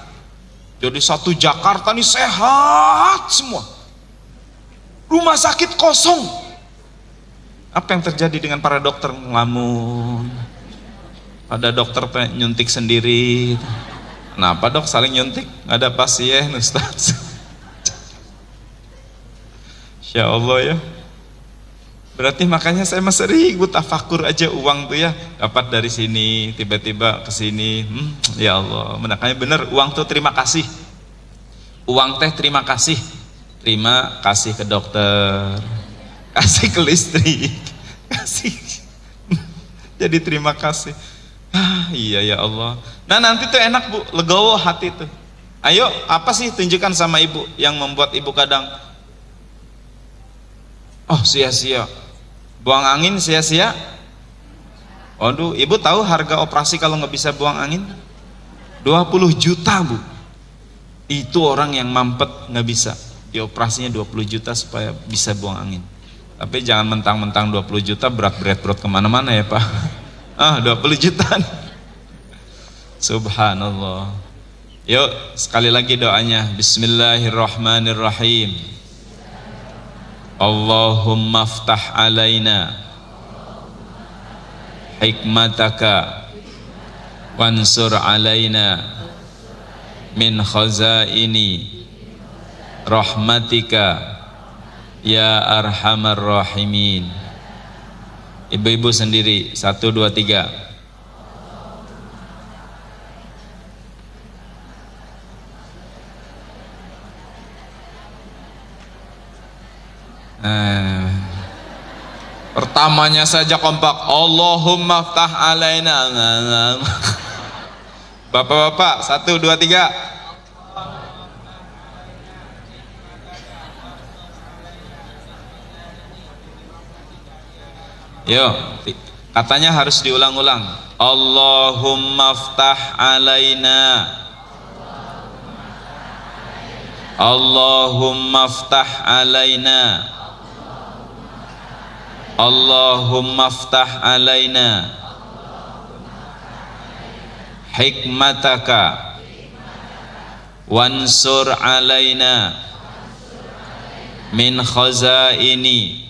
jadi satu Jakarta ini sehat semua, rumah sakit kosong. Apa yang terjadi dengan para dokter? Ngelamun. Ada dokter nyuntik sendiri. Kenapa dok saling nyuntik? Nggak ada pasien Ustaz. Insya Allah ya. Berarti makanya saya masih sering tafakur aja uang tuh ya, dapat dari sini tiba-tiba ke sini. Ya Allah, makanya bener uang tuh terima kasih. Uang teh terima kasih. Terima kasih ke dokter, kasih ke listrik, kasih. Jadi terima kasih. Iya ya Allah. Nah nanti tuh enak Bu, legowo hati tuh. Ayo, apa sih tunjukkan sama Ibu yang membuat Ibu kadang sia-sia, buang angin sia-sia. Waduh, Ibu tahu harga operasi kalau nggak bisa buang angin? 20 juta Bu. Itu orang yang mampet nggak bisa, dioperasinya 20 juta supaya bisa buang angin. Tapi jangan mentang-mentang 20 juta berat-berat kemana-mana ya Pak. 20 juta. Subhanallah. Yuk sekali lagi doanya. Bismillahirrahmanirrahim. Allahumma aftah alaina hikmataka wansur alaina min khazaini rahmatika ya arhamar rahimin. Ibu-ibu sendiri 1, 2, 3. Pertamanya saja kompak, Allahumma aftah alaina. Bapak-bapak 1, 2, 3. Yuk, katanya harus diulang-ulang. Allahumma aftah alaina. Allahumma aftah alaina. Allahumma aftah alaina hikmataka wansur alaina min khazaini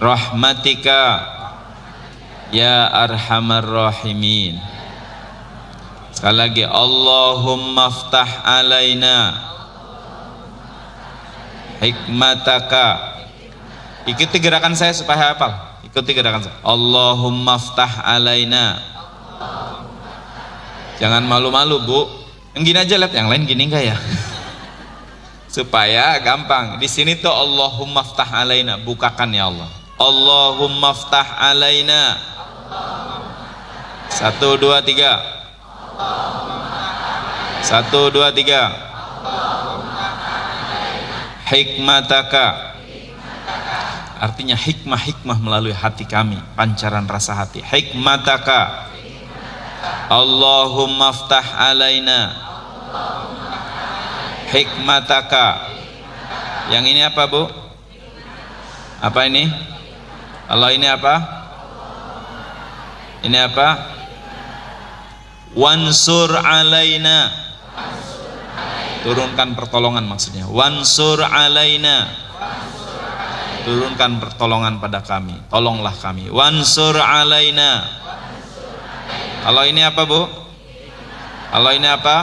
rahmatika ya arhamar rahimin. Sekali lagi, Allahumma aftah alaina hikmataka. Ikuti gerakan saya supaya hafal. Ikuti gerakan saya. Allahumma aftah alaina. Jangan malu-malu Bu. Yang gini aja, lihat yang lain gini enggak ya? Supaya gampang. Di sini tuh Allahumma aftah alaina, bukakan ya Allah. Allahumma aftah alaina. 1, 2, 3. 1, 2, 3. Hikmataka. Artinya hikmah-hikmah melalui hati kami, pancaran rasa hati. Hikmataka. Allahumma aftah alaina hikmataka. Yang ini apa Bu? Apa ini? Allah ini apa? Ini apa? Wansur alaina. Turunkan pertolongan maksudnya. Wansur alaina. Turunkan pertolongan pada kami. Tolonglah kami. Wansur alaina. Kalau ini apa, Bu? Kalau ini apa?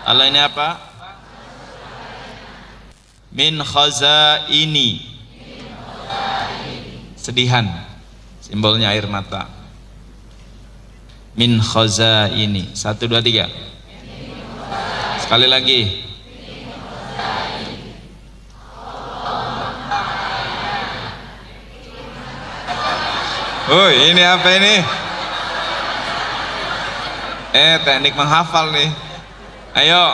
Kalau ini apa? Min khazaini. Sedihan. Simbolnya air mata. Min khazaini. 1, 2, 3. Sekali lagi. Oh, ini apa ini? Teknik menghafal nih. Ayo.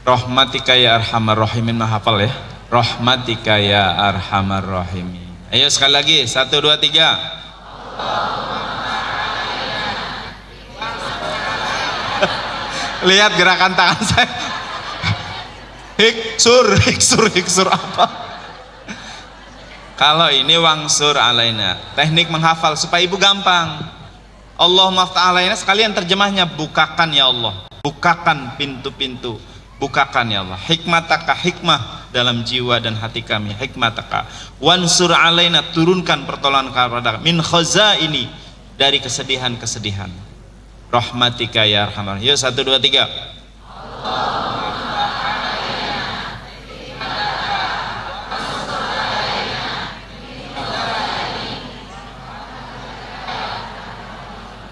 Rahmatika ya arhamar rahimin, menghafal ya. Rahmatika ya arhamar rahimin. Ayo sekali lagi. 1, 2, 3. Lihat gerakan tangan saya. Hiksur apa? Kalau ini wangsur alaina, teknik menghafal supaya ibu gampang. Allahumma aftah alaina, sekalian terjemahnya bukakan ya Allah. Bukakan pintu-pintu. Bukakan ya Allah. Hikmataka, hikmah dalam jiwa dan hati kami. Hikmataka. Wansur alaina, turunkan pertolongan kepada kami. Min khazaini, dari kesedihan-kesedihan. Rahmatika ya arhamar. Yuk 1, 2, 3.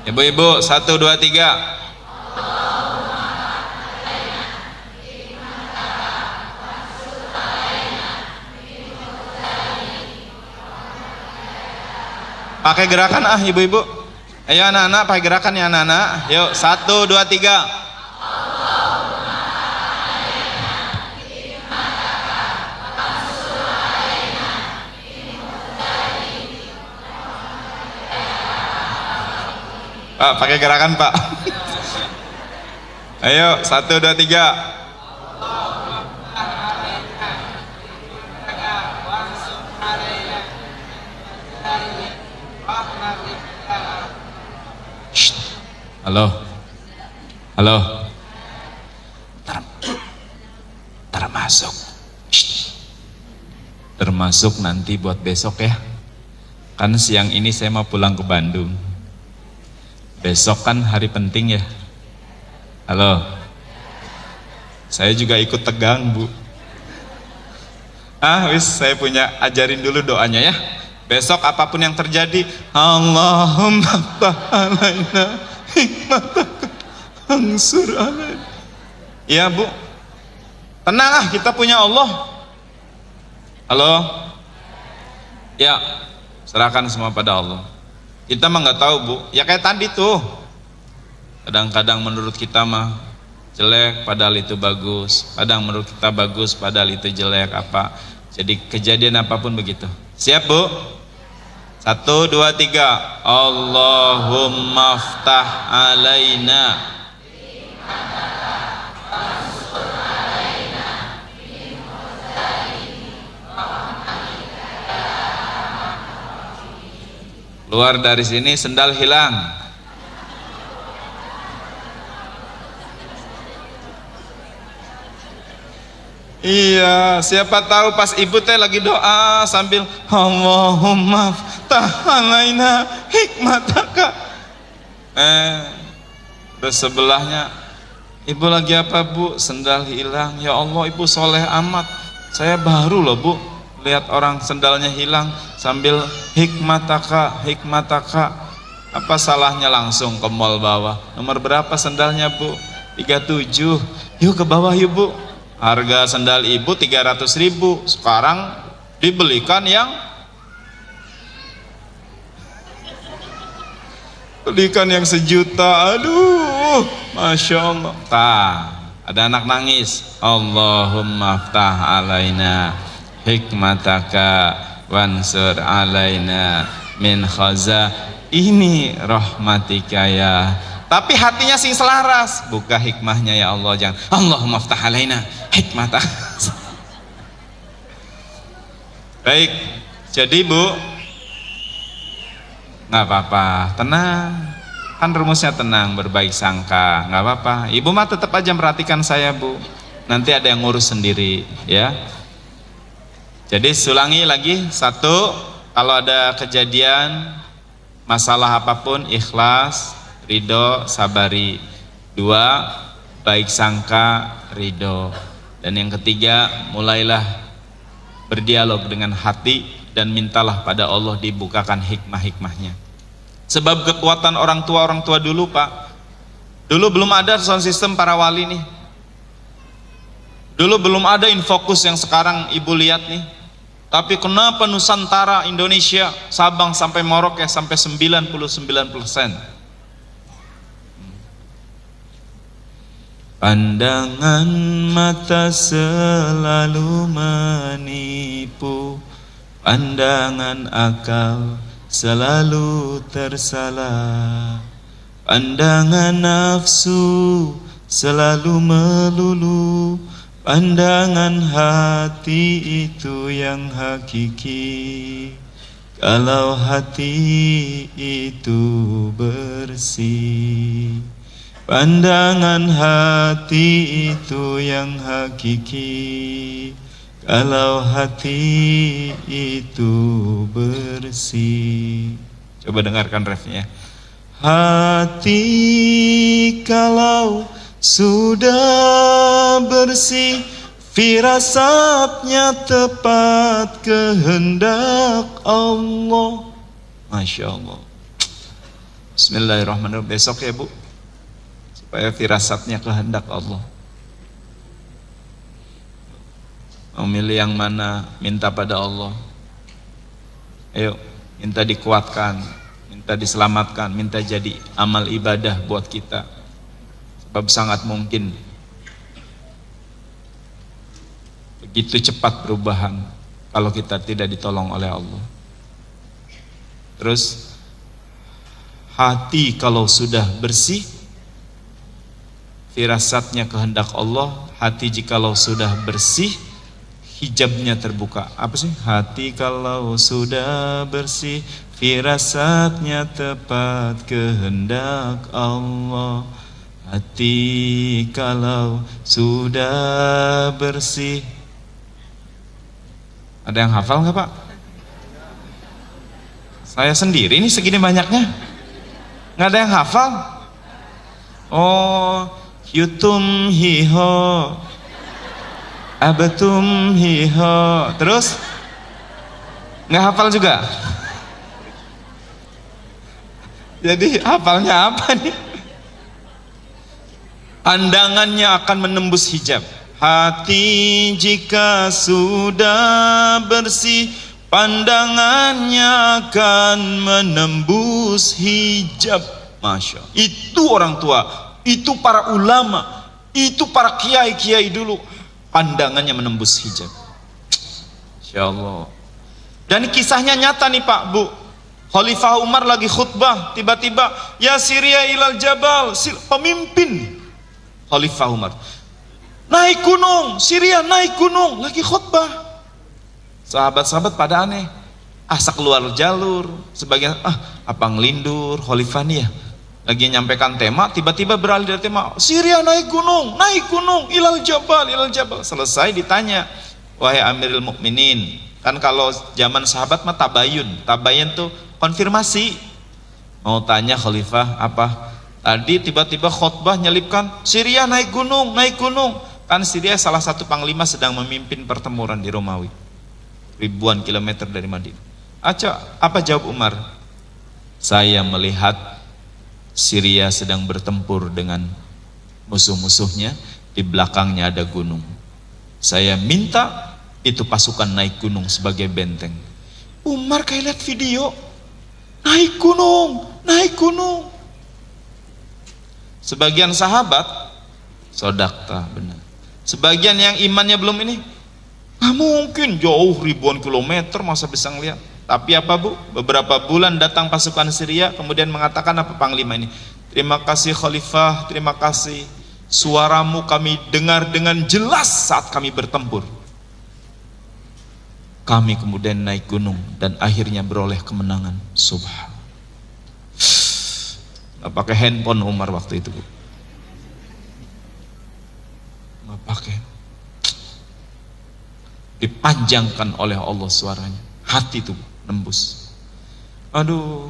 Ibu-ibu 1, 2, 3. Pakai gerakan ibu-ibu. Ayo anak-anak pakai gerakan ya anak-anak. Yuk 1, 2, 3. Pak, pakai gerakan Pak. Ayo 1, 2, 3. Halo, halo, termasuk, termasuk nanti buat besok ya. Kan siang ini saya mau pulang ke Bandung. Besok kan hari penting ya. Halo, saya juga ikut tegang Bu. Saya punya, ajarin dulu doanya ya. Besok apapun yang terjadi, Allahumma ta'alaina hikmataka ansur alaina. Ya Bu, tenang kita punya Allah. Halo, ya serahkan semua pada Allah. Kita mah nggak tahu Bu, ya kayak tadi tuh. Kadang-kadang menurut kita mah jelek, padahal itu bagus. Kadang menurut kita bagus, padahal itu jelek apa. Jadi kejadian apapun begitu. Siap Bu? 1, 2, 3. Allahumma aftah alaina. Keluar dari sini sendal hilang. Iya, siapa tahu pas ibu teh lagi doa sambil Allahumma aftah alaina hikmataka. Terus sebelahnya, ibu lagi apa Bu? Sendal hilang. Ya Allah, ibu soleh amat. Saya baru loh Bu lihat orang sendalnya hilang sambil hikmataka, hikmataka. Apa salahnya langsung ke mall bawah. Nomor berapa sendalnya Bu? 37. Yuk ke bawah yuk Bu. Harga sendal ibu 300.000. Sekarang dibelikan yang sejuta. Aduh, Masya Allah. Ada anak nangis. Allahumma aftah alaina hikmataka wansur alaina min khaza ini rahmatika ya. Tapi hatinya sing selaras, buka hikmahnya ya Allah, jangan Allahumma aftah alaina hikmata. Baik, jadi Bu, nggak apa-apa, tenang, kan rumusnya tenang, berbaik sangka, nggak apa-apa. Ibu mah tetap aja perhatikan saya Bu, nanti ada yang ngurus sendiri ya. Jadi ulangi lagi, satu, kalau ada kejadian masalah apapun, ikhlas, ridho, sabari. Dua, baik sangka, ridho. Dan yang ketiga, mulailah berdialog dengan hati dan mintalah pada Allah dibukakan hikmah-hikmahnya. Sebab kekuatan orang tua dulu Pak, dulu belum ada sound system para wali nih, dulu belum ada infocus yang sekarang ibu lihat nih. Tapi kenapa Nusantara, Indonesia, Sabang sampai Merauke sampai 99%. Pandangan mata selalu menipu, pandangan akal selalu tersalah, pandangan nafsu selalu melulu, pandangan hati itu yang hakiki. Kalau hati itu bersih, pandangan hati itu yang hakiki. Kalau hati itu bersih. Coba dengarkan refnya. Hati kalau sudah bersih, firasatnya tepat kehendak Allah. Masya Allah. Bismillahirrahmanirrahim. Besok ya Bu, supaya firasatnya kehendak Allah. Memilih yang mana, minta pada Allah. Ayo, minta dikuatkan, minta diselamatkan, minta jadi amal ibadah buat kita. Sebab sangat mungkin begitu cepat perubahan kalau kita tidak ditolong oleh Allah. Terus hati kalau sudah bersih, firasatnya kehendak Allah. Hati jikalau sudah bersih, hijabnya terbuka. Apa sih? Hati kalau sudah bersih, firasatnya tepat kehendak Allah. Hati kalau sudah bersih. Ada yang hafal nggak Pak? Saya sendiri ini segini banyaknya, nggak ada yang hafal. Oh, yutum hiho, abatum hiho, terus nggak hafal juga. Jadi hafalnya apa nih? Pandangannya akan menembus hijab. Hati jika sudah bersih, pandangannya akan menembus hijab. Masya Allah. Itu orang tua, itu para ulama, itu para kiai-kiai dulu, pandangannya menembus hijab. Insya Allah. Dan kisahnya nyata nih Pak Bu. Khalifah Umar lagi khutbah, tiba-tiba ya Syria ilal jabal, pemimpin Khalifah Umar naik gunung, Syria naik gunung, lagi khutbah. Sahabat-sahabat pada aneh, asa keluar jalur, sebagian apa ngelindur Khalifah nih ya, lagi nyampaikan tema, tiba-tiba beralih dari tema Syria naik gunung, ilal jabal, selesai ditanya, wahai Amirul Mukminin, kan kalau zaman sahabat mah tabayun tuh konfirmasi, mau tanya Khalifah apa, tadi tiba-tiba khutbah nyelipkan Syria naik gunung, kan Syria salah satu panglima sedang memimpin pertempuran di Romawi, ribuan kilometer dari Madinah. Apa jawab Umar? Saya melihat Syria sedang bertempur dengan musuh-musuhnya, di belakangnya ada gunung. Saya minta itu pasukan naik gunung sebagai benteng. Umar kayak lihat video, naik gunung. Sebagian sahabat sodakta benar. Sebagian yang imannya belum ini, Nggak mungkin, jauh ribuan kilometer masa bisa ngeliat. Tapi apa Bu, beberapa bulan datang pasukan Syria, kemudian mengatakan apa panglima ini, terima kasih Khalifah, terima kasih, suaramu kami dengar dengan jelas saat kami bertempur. Kami kemudian naik gunung dan akhirnya beroleh kemenangan. Subhan. Nggak pakai handphone Umar waktu itu Bu, nggak pakai, dipanjangkan oleh Allah suaranya, hati tuh nembus. Aduh,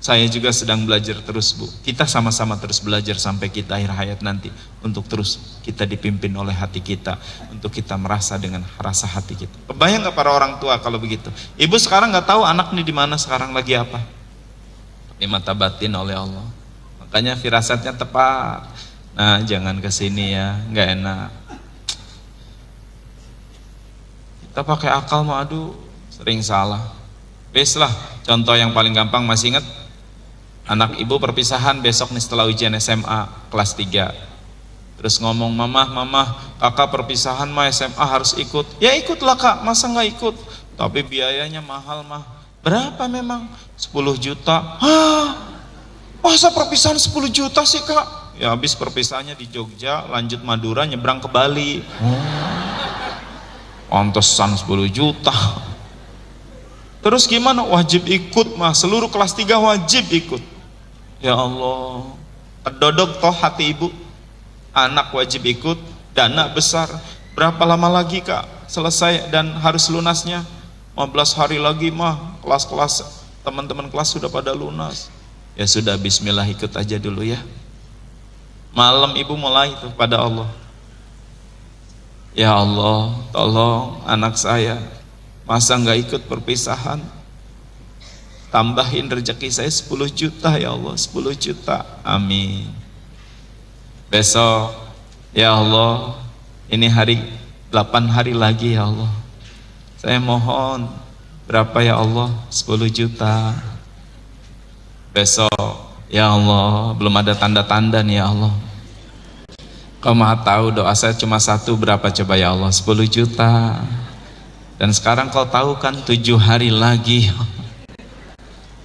saya juga sedang belajar terus Bu, kita sama-sama terus belajar sampai kita akhir hayat nanti, untuk terus kita dipimpin oleh hati kita, untuk kita merasa dengan rasa hati kita. Kebayang nggak para orang tua kalau begitu? Ibu sekarang nggak tahu anak nih di mana sekarang lagi apa, di mata batin oleh Allah, makanya firasatnya tepat. Nah, jangan kesini ya, nggak enak. Kita pakai akal mah aduh sering salah. Wes lah, contoh yang paling gampang, masih ingat anak ibu perpisahan besok nih setelah ujian SMA kelas 3, terus ngomong, mama kakak perpisahan mah SMA harus ikut. Ya ikutlah kak, masa nggak ikut, tapi biayanya mahal mah. Berapa memang? 10 juta. Hah, masa perpisahan 10 juta sih kak? Ya habis perpisahannya di Jogja, lanjut Madura, nyebrang ke Bali. Pantesan 10 juta. Terus gimana? Wajib ikut mah, seluruh kelas 3 wajib ikut. Ya Allah, kedodok toh hati ibu, anak wajib ikut, dana besar. Berapa lama lagi kak selesai dan harus lunasnya? 15 hari lagi mah, kelas-kelas teman-teman kelas sudah pada lunas. Ya sudah, bismillah ikut aja dulu ya. Malam ibu mulai itu pada Allah, ya Allah tolong anak saya, masa nggak ikut perpisahan, tambahin rezeki saya 10 juta ya Allah, 10 juta, amin. Besok ya Allah, ini hari 8 hari lagi ya Allah, saya mohon berapa ya Allah, 10 juta. Besok ya Allah, belum ada tanda-tanda nih ya Allah, Kau maha tahu, doa saya cuma satu, berapa coba ya Allah, 10 juta. Dan sekarang kau tahu kan 7 hari lagi,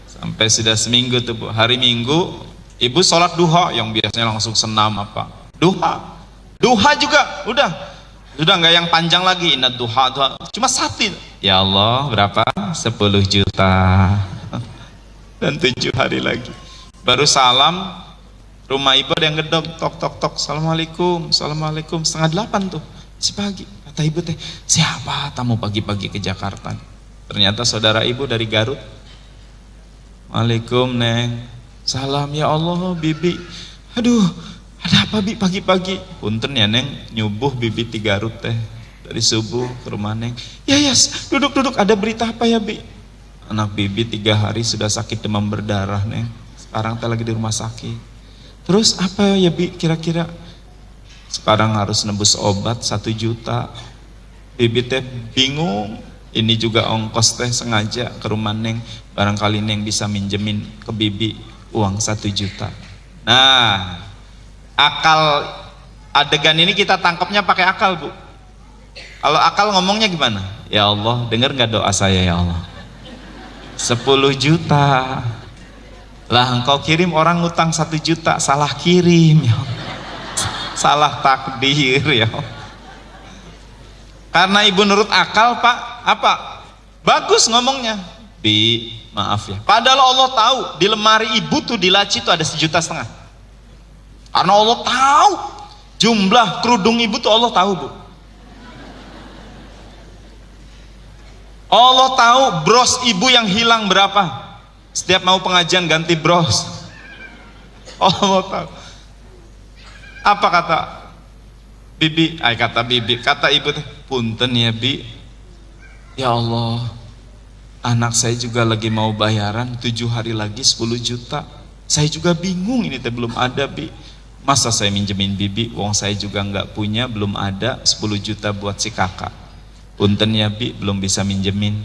sampai sudah seminggu tuh Bu. Hari Minggu ibu sholat duha, yang biasanya langsung senam apa, duha juga udah nggak yang panjang lagi, inna duha, cuma satu, ya Allah berapa, 10 juta. Dan 7 hari lagi baru salam, rumah ibu ada yang gedok, tok, assalamualaikum, 7:30 tuh, si pagi. Kata ibu teh, siapa tamu pagi-pagi ke Jakarta? Ternyata saudara ibu dari Garut. Waalaikum neng, salam ya Allah bibi. Aduh, ada apa bi pagi-pagi? Punten ya neng, nyubuh bibi di Garut teh, dari subuh ke rumah neng. Ya duduk, ada berita apa ya bi? Anak bibi 3 hari sudah sakit demam berdarah neng, sekarang teh lagi di rumah sakit. Terus apa ya bi kira-kira? Sekarang harus nebus obat 1 juta. Bibi teh bingung, ini juga ongkos teh sengaja ke rumah neng, barangkali neng bisa minjemin ke bibi uang 1 juta. Nah, akal adegan ini kita tangkapnya pakai akal Bu. Kalau akal ngomongnya gimana? Ya Allah, dengar gak doa saya ya Allah, 10 juta. Lah engkau kirim orang ngutang 1 juta, salah kirim ya Allah, salah takdir ya Allah. Karena ibu nurut akal Pak, apa? Bagus ngomongnya, bi maaf ya, padahal Allah tahu di lemari ibu tuh, di laci tuh ada 1,5 juta. Karena Allah tahu jumlah kerudung ibu tuh, Allah tahu Bu. Allah tahu bros ibu yang hilang berapa. Setiap mau pengajian ganti bros. Allah tahu. Apa kata bibi? Kata ibu teh, punten ya bi, ya Allah, anak saya juga lagi mau bayaran 7 hari lagi 10 juta. Saya juga bingung, ini teh belum ada bi. Masa saya minjemin bibi, uang saya juga nggak punya, belum ada 10 juta buat si kakak. Punten ya bi, belum bisa minjemin.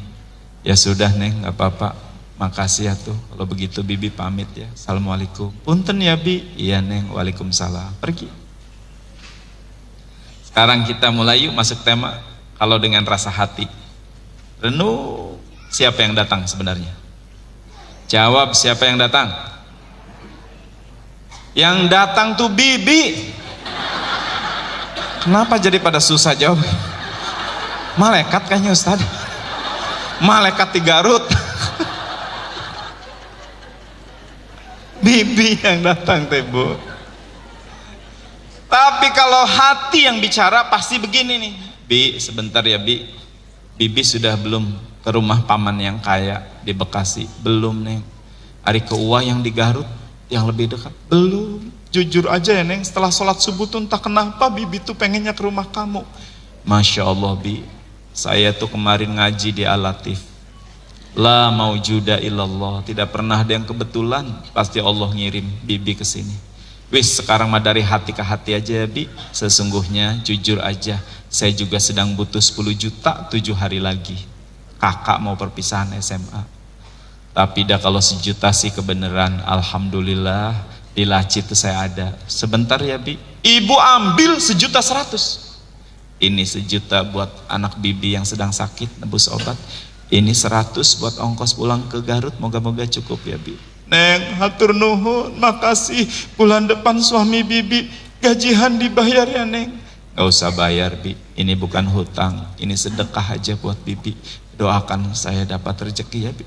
Ya sudah neng, nggak apa-apa, makasih ya tuh, kalau begitu bibi pamit ya, assalamualaikum. Punten ya bi, iya neng, waalaikumsalam, pergi. Sekarang kita mulai yuk masuk tema. Kalau dengan rasa hati renung, siapa yang datang sebenarnya? Jawab, siapa yang datang? Yang datang tuh bibi. Kenapa jadi pada susah jawab? Malaikat kayaknya Ustaz. Malaikat di Garut. Bibi yang datang teh Bu. Tapi kalau hati yang bicara pasti begini nih. Bi, sebentar ya Bi. Bibi sudah belum ke rumah paman yang kaya di Bekasi? Belum Neng. Ari ke Uwa yang di Garut yang lebih dekat? Belum. Jujur aja ya Neng, setelah sholat subuh tuh entah kenapa Bibi tuh pengennya ke rumah kamu. Masya Allah Bi, saya tuh kemarin ngaji di Al-Latif. La maujuda illallah, tidak pernah ada yang kebetulan, pasti Allah ngirim Bibi ke sini. Wis, sekarang mah dari hati ke hati aja ya Bi. Sesungguhnya jujur aja, saya juga sedang butuh 10 juta 7 hari lagi. Kakak mau perpisahan SMA. Tapi dah kalau sejuta sih kebenaran, alhamdulillah di laci itu saya ada. Sebentar ya Bi, ibu ambil 1.100.000. Ini 1 juta buat anak Bibi yang sedang sakit nebus obat. Ini 100 buat ongkos pulang ke Garut, moga-moga cukup ya Bi. Neng, hatur nuhun, makasih. Bulan depan suami Bibi gajian dibayar ya Neng. Gak usah bayar Bi, ini bukan hutang, ini sedekah aja buat Bibi. Doakan saya dapat rezeki ya Bi.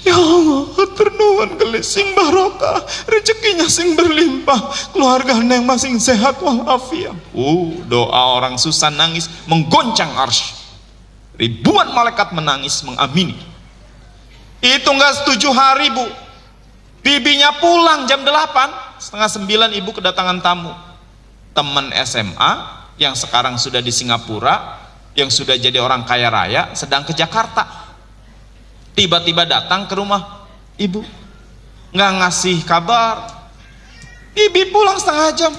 Ya Allah, hatur nuhun gelis sing barokah, rezekinya sing berlimpah, keluarga Neng masing sehat walafiat. Doa orang susah nangis menggoncang arsy. Ribuan malaikat menangis mengamini. Itu enggak 7 hari Bu, bibinya pulang jam 8, setengah 9 ibu kedatangan tamu. Teman SMA yang sekarang sudah di Singapura, yang sudah jadi orang kaya raya, sedang ke Jakarta. Tiba-tiba datang ke rumah ibu, nggak ngasih kabar. Bibi pulang setengah jam.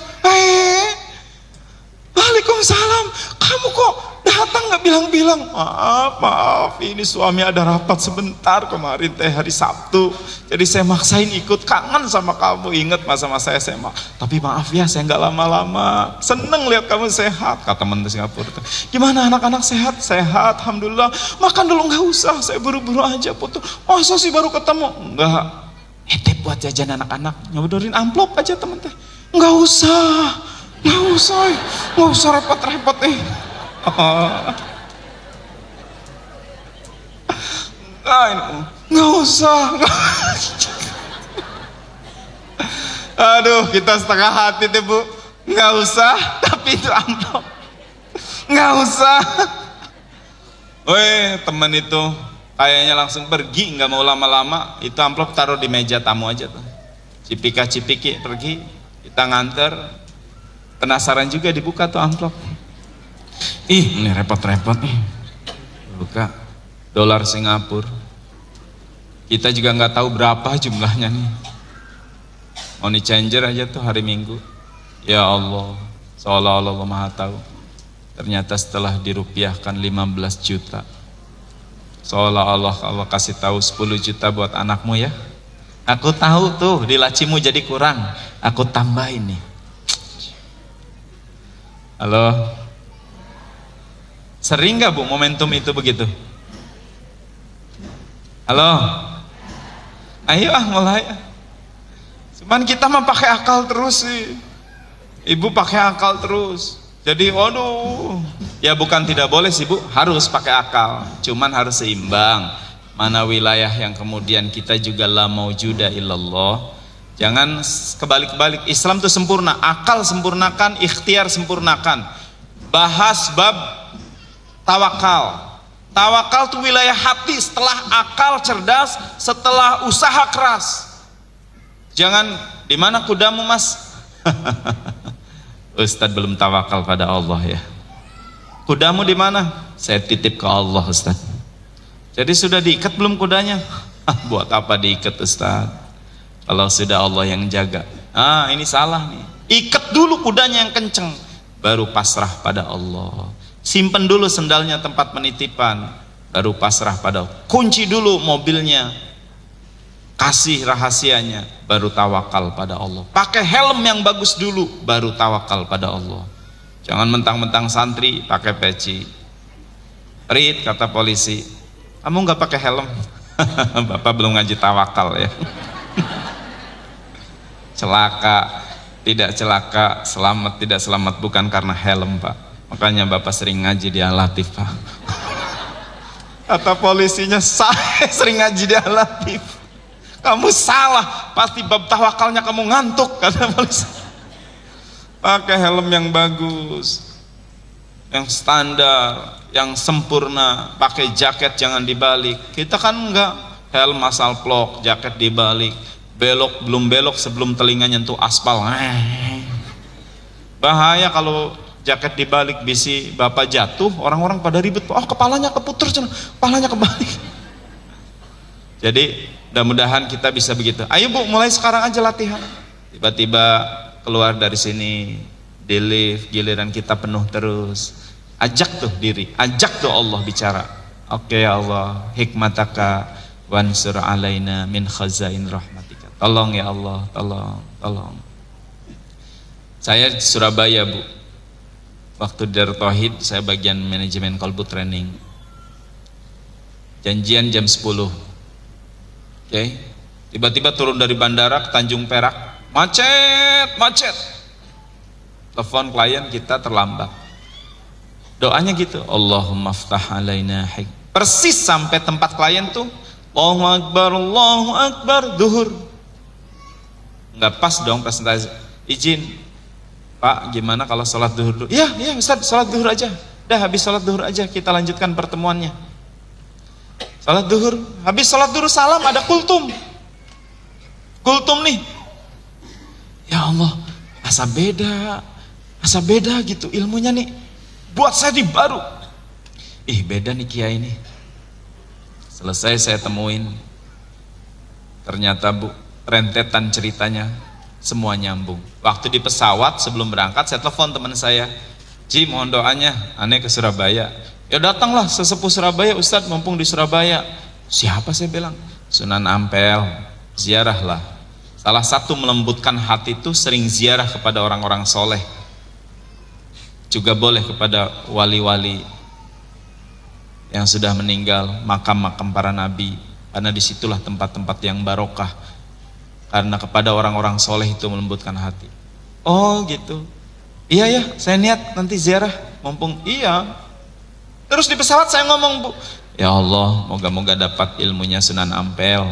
Waalaikumsalam, kamu kok datang nggak bilang-bilang? Maaf, ini suami ada rapat sebentar kemarin teh hari Sabtu, jadi saya maksain ikut, kangen sama kamu, inget masa-masa SMA. Tapi maaf ya, saya nggak lama-lama, seneng lihat kamu sehat. Kata teman di Singapura, gimana anak-anak sehat? Sehat, alhamdulillah. Makan dulu, nggak usah, saya buru-buru aja putu. Masa sih baru ketemu? Enggak, buat jajan anak-anak, nyodorin amplop aja temen teh. Nggak usah repot-repot nih. Nggak usah. Aduh, kita setengah hati deh Bu. Nggak usah, tapi itu amplop. Nggak usah. Teman itu kayaknya langsung pergi, nggak mau lama-lama. Itu amplop taruh di meja tamu aja tuh. Cipika-cipiki pergi, kita nganter. Penasaran juga dibuka tuh amplop. Ini repot-repot nih. Buka dolar Singapura. Kita juga nggak tahu berapa jumlahnya nih. Money changer aja tuh hari Minggu. Ya Allah, seolah-olah Allah Maha tahu. Ternyata setelah dirupiahkan 15 juta. Seolah-olah Allah kasih tahu 10 juta buat anakmu ya. Aku tahu tuh di lacimu jadi kurang. Aku tambahin nih. Halo. Sering gak Bu momentum itu begitu? Halo. Ayo mulai. Cuman kita mah pakai akal terus sih. Ibu pakai akal terus. Jadi waduh, ya bukan tidak boleh sih Bu, harus pakai akal. Cuman harus seimbang. Mana wilayah yang kemudian kita juga la maujuda illallah. Jangan kebalik-balik. Islam itu sempurna, akal sempurnakan, ikhtiar sempurnakan. Bahas bab tawakal. Tawakal itu wilayah hati, setelah akal cerdas, setelah usaha keras. Jangan, di mana kudamu Mas? Ustadz belum tawakal pada Allah ya. Kudamu di mana? Saya titip ke Allah Ustadz. Jadi sudah diikat belum kudanya? Buat apa diikat Ustadz? Kalau sudah Allah yang jaga. Ini salah nih. Ikat dulu kudanya yang kenceng, baru pasrah pada Allah. Simpen dulu sendalnya tempat penitipan, baru pasrah pada Allah. Kunci dulu mobilnya, kasih rahasianya, baru tawakal pada Allah. Pakai helm yang bagus dulu, baru tawakal pada Allah. Jangan mentang-mentang santri pakai peci. Rit, kata polisi, kamu nggak pakai helm. Bapak belum ngaji tawakal ya. Celaka, tidak celaka, selamat tidak selamat bukan karena helm Pak. Makanya Bapak sering ngaji di Al-Latif Pak. Kata polisinya, saya sering ngaji di Al-Latif. Kamu salah, pasti bab tawakalnya kamu ngantuk, kata polisi. Pakai helm yang bagus, yang standar, yang sempurna, pakai jaket jangan dibalik. Kita kan enggak, helm asal plok, jaket dibalik, belok belum belok sebelum telinga nyentuh aspal. Bahaya kalau jaket dibalik, bisi Bapak jatuh, orang-orang pada ribet, oh kepalanya keputar, kepalanya kebalik. Jadi mudah-mudahan kita bisa begitu. Ayo Bu, mulai sekarang aja latihan. Tiba-tiba keluar dari sini di lift, giliran kita penuh terus. Ajak tuh diri, ajak tuh Allah bicara. Oke ya Allah, hikmataka wansur alaina min khazain rahmatika. Tolong ya Allah, tolong. Saya di Surabaya Bu, waktu di Darut Tauhid saya bagian manajemen kolbu training. Janjian jam 10. Oke, tiba-tiba turun dari bandara ke Tanjung Perak, macet. Telepon klien kita terlambat. Doanya gitu, Allahumma ftah alaina hik. Persis sampai tempat klien tuh, Allahu Akbar, duhur. Nggak pas dong presentasi. Izin, Pak, gimana kalau sholat duhur dulu? Iya Ustaz, sholat duhur aja. Dah habis sholat duhur aja, kita lanjutkan pertemuannya. Sholat duhur, habis sholat duhur salam, ada kultum nih. Ya Allah, asa beda gitu ilmunya nih, buat saya di baru. Beda nih kiai ini. Selesai saya temuin, ternyata Bu, rentetan ceritanya semua nyambung. Waktu di pesawat sebelum berangkat saya telepon teman saya, Ji mohon doanya, aneh ke Surabaya. Ya datanglah sesepuh Surabaya Ustadz, mumpung di Surabaya. Siapa saya bilang? Sunan Ampel, ziarahlah. Salah satu melembutkan hati itu sering ziarah kepada orang-orang soleh. Juga boleh kepada wali-wali yang sudah meninggal, makam-makam para nabi, karena disitulah tempat-tempat yang barokah. Karena kepada orang-orang soleh itu melembutkan hati. Oh gitu. Iya ya, saya niat nanti ziarah, mumpung iya. Terus di pesawat saya ngomong Bu, ya Allah, moga-moga dapat ilmunya Sunan Ampel.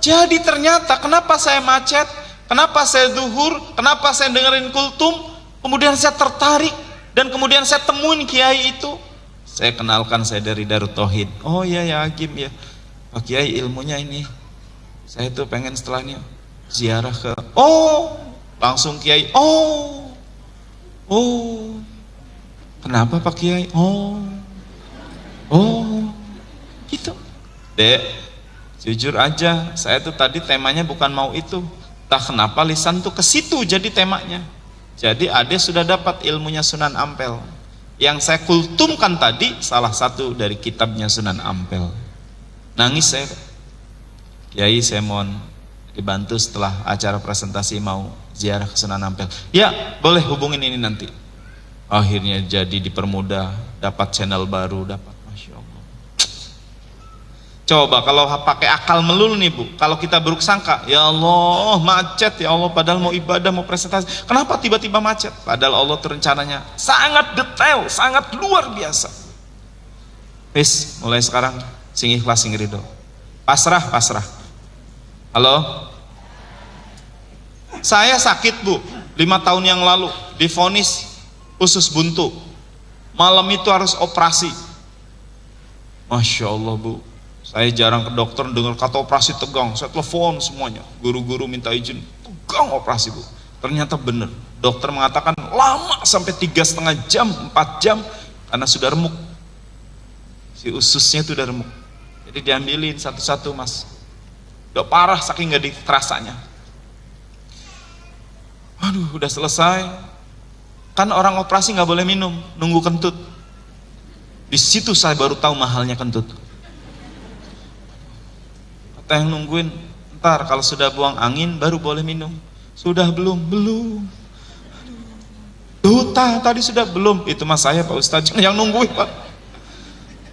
Jadi ternyata kenapa saya macet, kenapa saya duhur, kenapa saya dengerin kultum, kemudian saya tertarik dan kemudian saya temuin kiai itu. Saya kenalkan, saya dari Darut Tauhid. Oh iya ya Agim ya, Pak Kiai ilmunya ini. Saya tuh pengen setelah ini ziarah ke. Oh, langsung Kiai. Oh, kenapa Pak Kiai? Oh, gitu. Dek, jujur aja, saya tuh tadi temanya bukan mau itu. Tak kenapa lisan tuh ke situ jadi temanya. Jadi Ade sudah dapat ilmunya Sunan Ampel. Yang saya kultumkan tadi salah satu dari kitabnya Sunan Ampel. Nangis saya. Kiai, saya mohon dibantu setelah acara presentasi mau ziarah ke Sunan Ampel. Ya, boleh hubungin ini nanti. Akhirnya jadi dipermudah, dapat channel baru, dapat. Masya Allah. Coba kalau pakai akal melulu nih Bu, kalau kita buruk sangka, ya Allah macet ya Allah, padahal mau ibadah, mau presentasi, kenapa tiba-tiba macet? Padahal Allah tuh rencananya sangat detail, sangat luar biasa. Wis, mulai sekarang sing ikhlas sing ridho. Pasrah. Halo? Saya sakit Bu, 5 tahun yang lalu, divonis usus buntu. Malam itu harus operasi. Masya Allah Bu, saya jarang ke dokter dengar kata operasi tegang. Saya telepon semuanya, guru-guru minta izin, tegang operasi Bu. Ternyata benar, dokter mengatakan lama sampai 3,5 jam, 4 jam, karena sudah remuk. Si ususnya itu udah remuk. Jadi diambilin satu-satu Mas. Udah parah saking gak terasanya. Aduh, udah selesai. Kan orang operasi nggak boleh minum, nunggu kentut. Di situ saya baru tahu mahalnya kentut. Kata yang nungguin, ntar kalau sudah buang angin baru boleh minum. Sudah belum. Tuh tadi sudah belum. Itu mas saya Pak Ustadz yang nungguin Pak.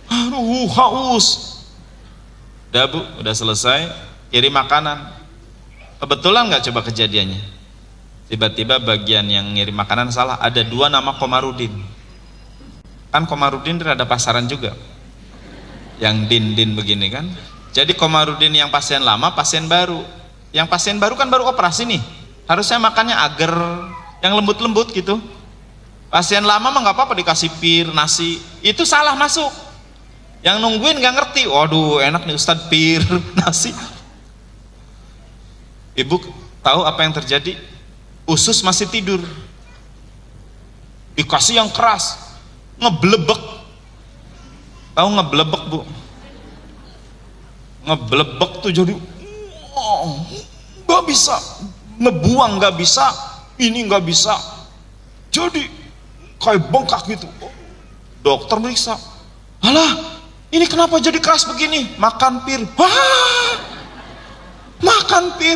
Aduh, haus. Udah Bu, udah selesai, kirim makanan. Kebetulan nggak coba kejadiannya? Tiba-tiba bagian yang ngirim makanan salah, ada 2 nama Komarudin. Kan Komarudin ada pasaran juga. Yang din begini kan. Jadi Komarudin yang pasien lama, pasien baru. Yang pasien baru kan baru operasi nih. Harusnya makannya agar yang lembut-lembut gitu. Pasien lama mah nggak apa-apa dikasih pir, nasi. Itu salah masuk. Yang nungguin nggak ngerti. Waduh, enak nih Ustadz, pir, nasi. Ibu tahu apa yang terjadi? Usus masih tidur. Dikasih yang keras. Ngeblebek. Tahu ngeblebek Bu? Ngeblebek tuh jadi nggak bisa, ngebuang nggak bisa, ini nggak bisa, jadi kayak bengkak gitu. Dokter meriksa, alah ini kenapa jadi keras begini? Makan pir. Wah, makan pir,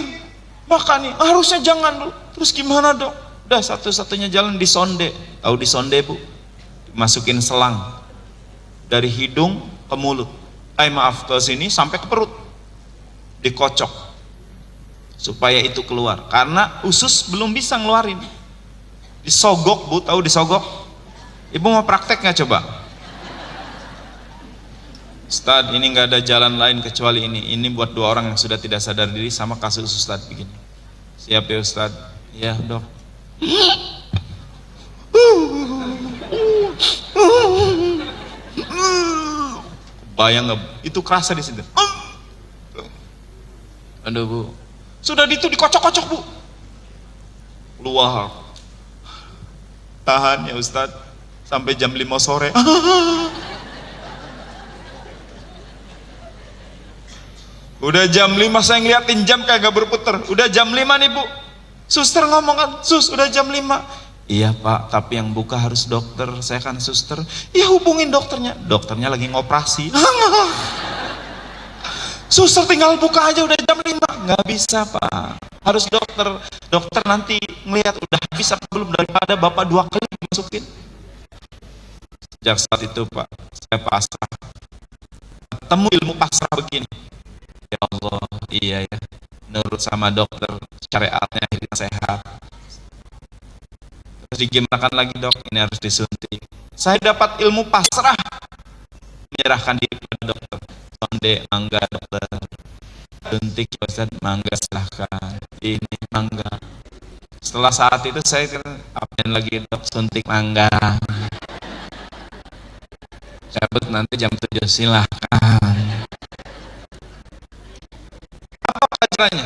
makan nih, harusnya jangan dulu. Terus gimana Dok? Udah satu-satunya jalan disonde. Tahu disonde Bu? Masukin selang dari hidung ke mulut, maaf, ke sini sampai ke perut, dikocok supaya itu keluar, karena usus belum bisa ngeluarin. Disogok Bu, tahu disogok? Ibu mau praktek nggak coba? Ustadz, ini nggak ada jalan lain kecuali ini buat 2 orang yang sudah tidak sadar diri sama kasus Ustadz begini. Siap ya Ustadz? Ya Dok. Bayang nggak? Itu kerasa di situ. Aduh Bu, sudah itu dikocok-kocok Bu, keluar. Tahan ya Ustadz sampai jam 5 sore. Udah jam 5 saya ngeliatin jam kayak gak berputar. Udah jam 5 nih Bu, suster ngomong kan, sus udah jam 5. Iya Pak, tapi yang buka harus dokter, saya kan suster. Ya hubungin dokternya, dokternya lagi ngoperasi. Suster tinggal buka aja udah jam 5. Nggak bisa Pak, harus dokter. Dokter nanti ngelihat udah habis apa belum, daripada Bapak 2 kali dimasukin. Sejak saat itu Pak, saya pasrah. Ketemu ilmu pasrah begini. Ya Allah, iya ya, nurut sama dokter, syariatnya akhirnya sehat. Terus digimanakan lagi Dok, ini harus disuntik. Saya dapat ilmu pasrah, menyerahkan diri pada dokter. Sonde, mangga dokter. Suntik ya Ustaz, mangga silahkan. Ini mangga. Setelah saat itu saya apain lagi Dok, suntik mangga. Cabut nanti jam 7 silahkan. Apa pelajarannya?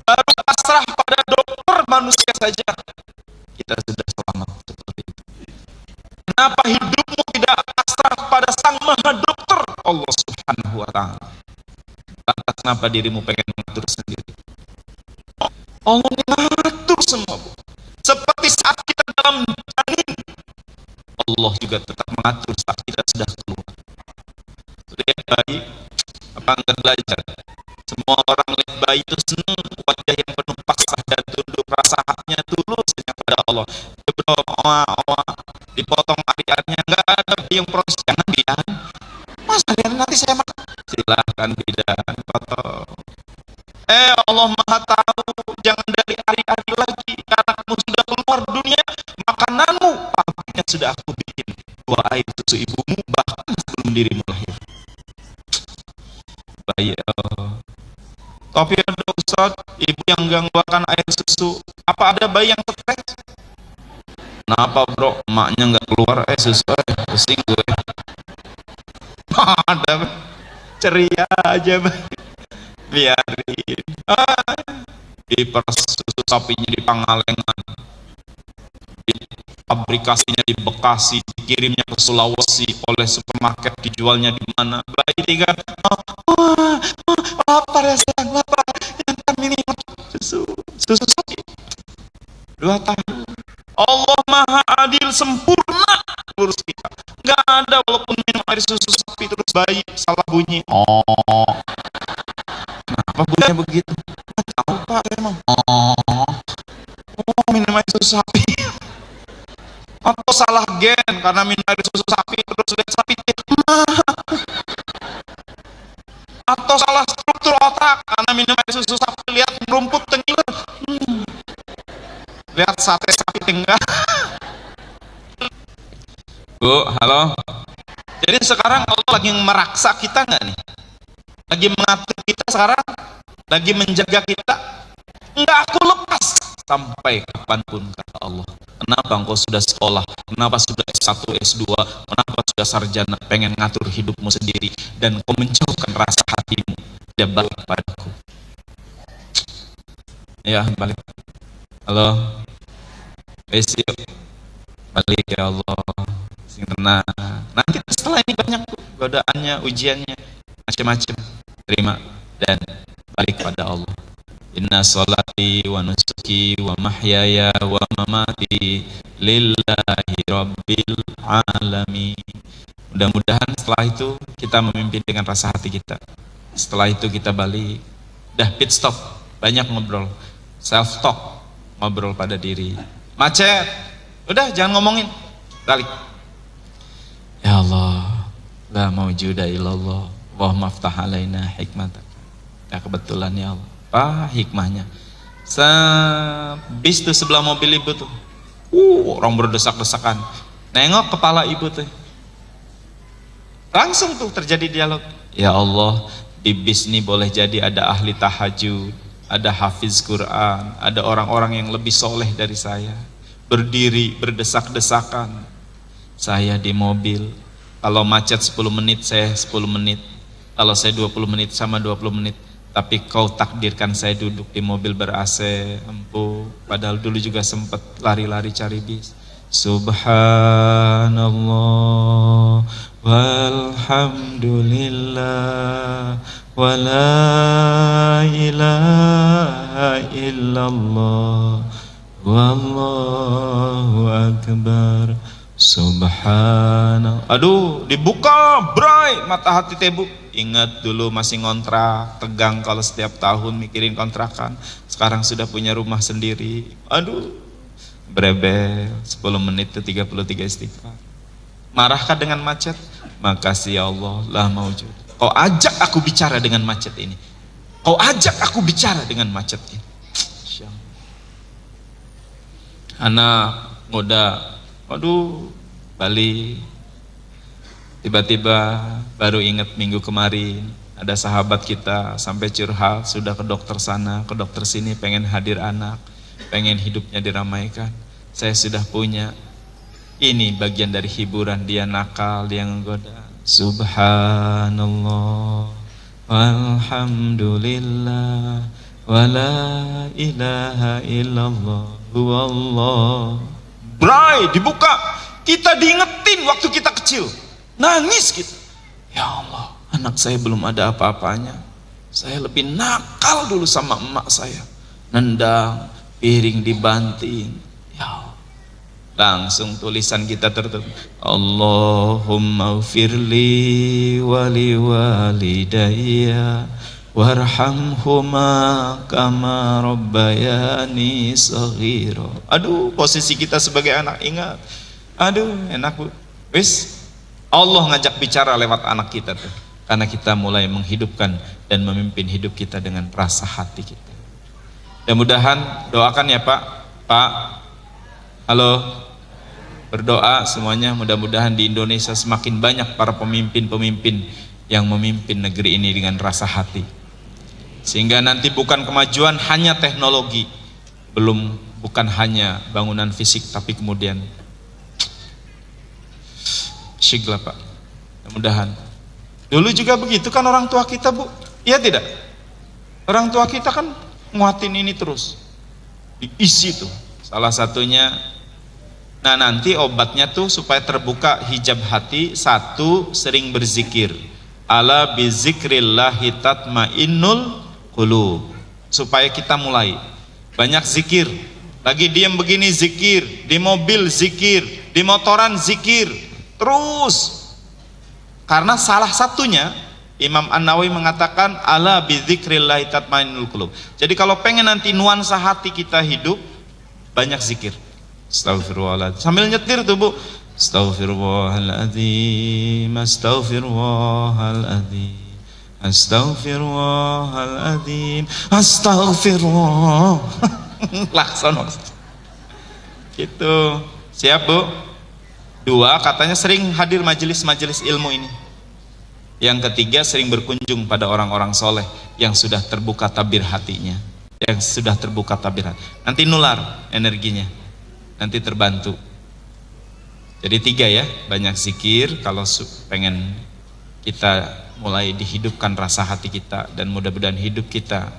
Baru pasrah pada dokter manusia saja kita sudah selamat seperti itu. Kenapa hidupmu tidak pasrah pada sang maha dokter Allah Subhanahu wa ta'ala? Lantas kenapa dirimu pengen mengatur sendiri? Allah mengatur semua Bu. Seperti saat kita dalam janin, Allah juga tetap mengatur saat kita sudah keluar. Lihat bayi, apa enggak belajar? Semua orang lihat bayi itu senang, wajah yang penuh pasrah dan tunduk, rasa haknya tulus hanya pada Allah. Dia berdoa, dipotong ari-arinya, enggak ada bayi yang protes, jangan bidan. Mas nanti saya makan. Silahkan bidan, potong. Allah Maha tahu, jangan dari ari-ari lagi, karena kamu sudah keluar dunia, makananmu pabriknya sudah aku bikin. 2 air susu ibumu bahkan sebelum dirimu lahir. Bayi tapi ada Ustaz, ibu yang gak ngeluarkan air susu, apa ada bayi yang stres? Kenapa bro, emaknya gak keluar susu, pusing gue. Ada ceria aja biarin. Diperes susu sapinya di Pangalengan, pabrikasinya di Bekasi, dikirimnya ke Sulawesi, oleh supermarket dijualnya di mana. Bayi 3, lapar ya sayang, lapar, yang kami minum susu sapi 2 tahun. Allah Maha Adil, sempurna urus kita. Nggak ada walaupun minum air susu sapi terus bayi salah bunyi. Kenapa bunyinya begitu? Nggak tahu Pak, emang. Minum air susu sapi. Atau salah gen karena minum air susu sapi terus lihat sapi minum air susu sapi, lihat rumput tenggelam. Lihat sate sapi enggak. Bu, halo. Jadi sekarang Allah lagi meraksa kita nggak nih? Lagi mengatur kita sekarang? Lagi menjaga kita? Enggak, aku lepas sampai kapanpun, kata Allah. Kenapa engkau sudah sekolah? Kenapa sudah S1, S2? Kenapa sudah sarjana? Pengen ngatur hidupmu sendiri dan kau menjauhkan rasa hatimu tidak balik padaku. Ya, balik. Halo. Yuk. Balik ya Allah. Sing tenang. Nanti setelah ini banyak godaannya, ujiannya, macam-macam. Terima dan balik pada Allah. Inna sholati wa nusuki wa mahyaya wa mamati lillahi rabbil alamin. Mudah-mudahan setelah itu kita memimpin dengan rasa hati kita. Setelah itu kita balik. Dah pit stop, banyak ngobrol, self talk, ngobrol pada diri. Macet, udah jangan ngomongin, balik. Ya Allah, la maujuda illallah, wa maftah alaina hikmatak. Ya kebetulan ya Allah. Hikmahnya. Bis tuh sebelah mobil ibu tuh. Orang berdesak-desakan. Nengok kepala ibu tuh. Langsung tuh terjadi dialog. Ya Allah, di bis ini boleh jadi ada ahli tahajud, ada hafiz Quran, ada orang-orang yang lebih soleh dari saya. Berdiri, berdesak-desakan. Saya di mobil. Kalau macet 10 menit, saya 10 menit. Kalau saya 20 menit sama 20 menit. Tapi kau takdirkan saya duduk di mobil ber-AC, empuk. Padahal dulu juga sempat lari-lari cari bis. Subhanallah walhamdulillah wa la ilaha illallah wallahu akbar. Subhanallah. Aduh, dibuka bray mata hati tebu. Ingat dulu masih ngontrak, tegang kalau setiap tahun mikirin kontrakan. Sekarang sudah punya rumah sendiri. Aduh, berebel 10 menit itu 33 istighfar. Marahkah dengan macet? Makasih ya Allah, lah maujud. Kau ajak aku bicara dengan macet ini. Kau ajak aku bicara dengan macet ini. Anak muda, waduh, Bali. Tiba-tiba baru ingat minggu kemarin ada sahabat kita sampai curhat, sudah ke dokter sana, ke dokter sini, pengen hadir anak, pengen hidupnya diramaikan. Saya sudah punya. Ini bagian dari hiburan, dia nakal, dia nggoda. Subhanallah walhamdulillah wa la ilaha illallah wallah. Bray, dibuka. Kita diingetin waktu kita kecil. Nangis gitu. Ya Allah, anak saya belum ada apa-apanya. Saya lebih nakal dulu sama emak saya. Nendang, piring dibanting. Ya Allah. Langsung tulisan kita tertutup. Allahumma ufirli wali walidayya warhamhuma kama rabbayani shaghira. Aduh, posisi kita sebagai anak, ingat. Aduh, enak bu. Wis. Allah ngajak bicara lewat anak kita tuh, karena kita mulai menghidupkan dan memimpin hidup kita dengan rasa hati kita. Mudah-mudahan doakan ya Pak. Pak, halo, berdoa semuanya. Mudah-mudahan di Indonesia semakin banyak para pemimpin-pemimpin yang memimpin negeri ini dengan rasa hati, sehingga nanti bukan kemajuan hanya teknologi, bukan hanya bangunan fisik, tapi kemudian syiklah Pak. Mudah-mudahan. Dulu juga begitu kan orang tua kita bu, iya tidak? Orang tua kita kan nguatin ini terus, diisi tuh. Salah satunya, nah nanti obatnya tuh supaya terbuka hijab hati, satu, sering berzikir. Ala bizikrillahi tatmainnul qulub. Supaya kita mulai banyak zikir. Lagi diam begini zikir, di mobil zikir, di motoran zikir. Terus, karena salah satunya Imam An-Nawawi mengatakan ala bidzikrillahi tatmainnul qulub. Jadi kalau pengen nanti nuansa hati kita hidup, banyak zikir. Astagfirullahaladzim. Sambil nyetir tuh bu. Astagfirullahaladzim, astagfirullahaladzim, Astaghfirullahaladzim, astagfirullah. Laksono. Gitu. Siap, Bu? Dua, katanya sering hadir majelis-majelis ilmu ini. Yang ketiga, sering berkunjung pada orang-orang soleh yang sudah terbuka tabir hatinya, yang sudah terbuka tabir hati. Nanti nular energinya, nanti terbantu. Jadi tiga ya, banyak zikir kalau pengen kita mulai dihidupkan rasa hati kita dan mudah-mudahan hidup kita.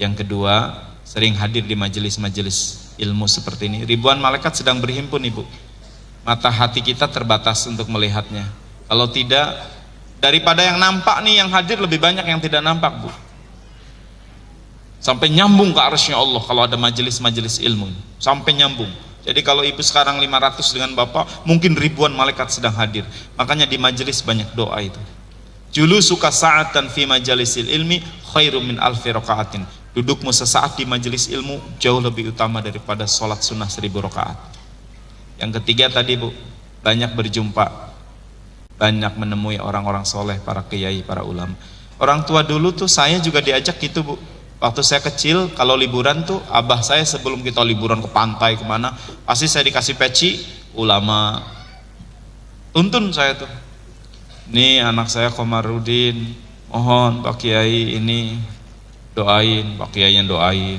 Yang kedua, sering hadir di majelis-majelis ilmu seperti ini. Ribuan malaikat sedang berhimpun, Ibu. Mata hati kita terbatas untuk melihatnya. Kalau tidak, daripada yang nampak nih, yang hadir lebih banyak yang tidak nampak, Bu. Sampai nyambung ke arsy Allah kalau ada majelis-majelis ilmu. Sampai nyambung. Jadi kalau Ibu sekarang 500 dengan Bapak, mungkin ribuan malaikat sedang hadir. Makanya di majelis banyak doa itu. Julusuka sa'atan fi majalisil ilmi khairum min alfi rakaatin. Dudukmu sesaat di majelis ilmu jauh lebih utama daripada sholat sunnah 1000 rakaat. Yang ketiga tadi, Bu, banyak berjumpa, banyak menemui orang-orang soleh, para kiai, para ulama. Orang tua dulu tuh saya juga diajak gitu, Bu. Waktu saya kecil, kalau liburan tuh abah saya sebelum kita liburan ke pantai kemana, pasti saya dikasih peci ulama. Tuntun saya tuh. Nih anak saya Komarudin, mohon Pak Kiai ini doain, Pak Kiai yang doain.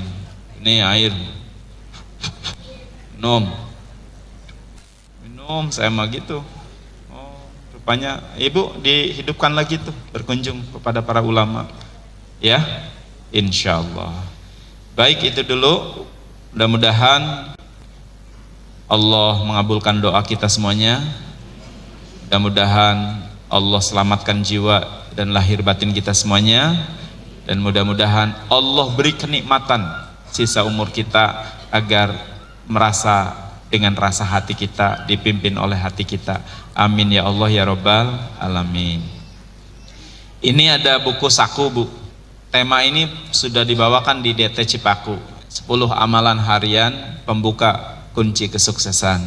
Ini air, minum, saya mah gitu. Oh, rupanya Ibu dihidupkan lagi tuh, berkunjung kepada para ulama. Ya. Insya Allah. Baik, itu dulu. Mudah-mudahan Allah mengabulkan doa kita semuanya. Mudah-mudahan Allah selamatkan jiwa dan lahir batin kita semuanya. Dan mudah-mudahan Allah beri kenikmatan sisa umur kita agar merasa dengan rasa hati kita dipimpin oleh hati kita. Amin ya Allah ya Rabbal Alamin. Ini ada buku saku, Bu. Tema ini sudah dibawakan di DT Cipaku, 10 amalan harian pembuka kunci kesuksesan,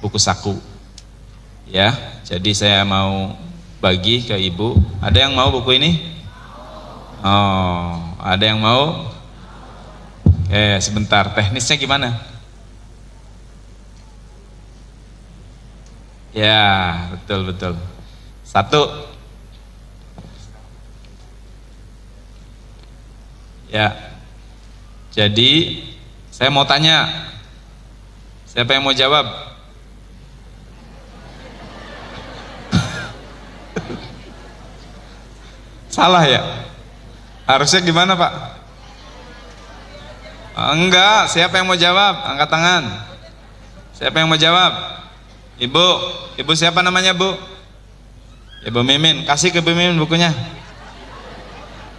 buku saku. Ya, jadi saya mau bagi ke Ibu. Ada yang mau buku ini? Oh, ada yang mau? Sebentar, teknisnya gimana? Ya, betul. Satu. Ya, jadi saya mau tanya, siapa yang mau jawab? Salah ya? Harusnya gimana, Pak? Enggak, siapa yang mau jawab? Angkat tangan. Siapa yang mau jawab? Ibu siapa namanya, Bu? Ibu Mimin, kasih ke Ibu Mimin bukunya.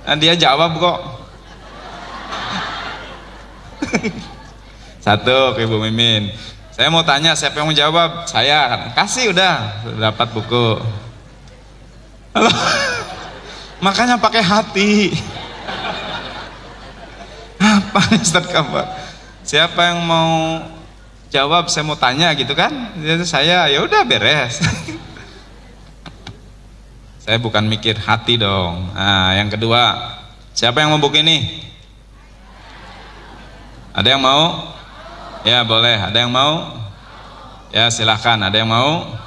Nah, dia jawab kok. Satu ke Ibu Mimin. Saya mau tanya, siapa yang mau jawab? Saya. Kasih udah dapat buku. Makanya pakai hati. Apa Ustaz Kabar? Siapa yang mau jawab? Saya mau tanya gitu kan? Jadi saya ya udah beres. Saya bukan mikir hati dong. Nah, yang kedua, siapa yang mau buku ini? Ada yang mau? Ya boleh. Ada yang mau? Ya silakan. Ada yang mau?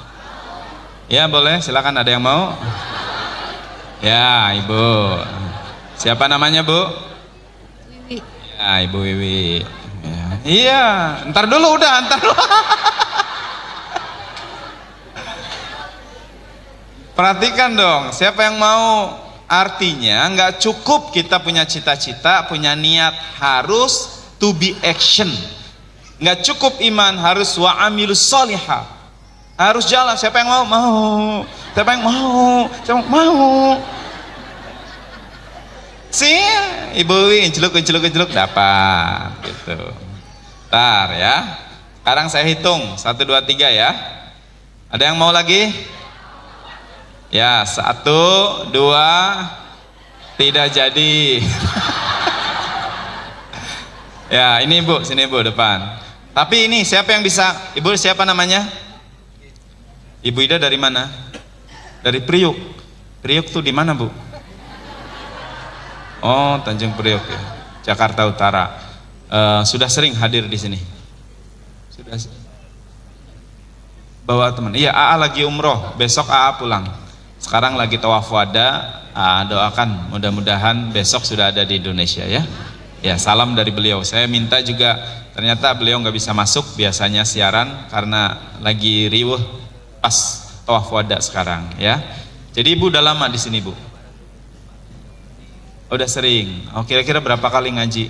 Ya boleh. Silakan. Ada yang mau? Ya Ibu. Siapa namanya, Bu? Wiwi. Ya Ibu Wiwi. Ya. Iya. Ntar dulu. Perhatikan dong. Siapa yang mau? Artinya nggak cukup kita punya cita-cita, punya niat, harus to be action. Nggak cukup iman, harus wa amilus solihah, harus jalan. Siapa yang mau? Siapa yang mau? Sih, Ibu celuk dapat gitu. Ntar ya. Sekarang saya hitung 1, 2, 3 ya. Ada yang mau lagi? Ya, 1, 2, tidak jadi. Ya, ini Ibu, sini Ibu depan. Tapi ini siapa yang bisa? Ibu siapa namanya? Ibu Ida dari mana? Dari Priuk. Priuk tuh di mana, Bu? Oh, Tanjung Priok ya, Jakarta Utara. Sudah sering hadir di sini? Sudah. Bawa teman. Iya, AA lagi umroh, besok AA pulang. Sekarang lagi tawaf wada. Doakan mudah-mudahan besok sudah ada di Indonesia ya. Ya, salam dari beliau. Saya minta juga, ternyata beliau nggak bisa masuk biasanya siaran karena lagi riuh pas tawaf wada sekarang ya. Jadi ibu udah lama di sini bu? Udah sering. Oh, kira-kira berapa kali ngaji?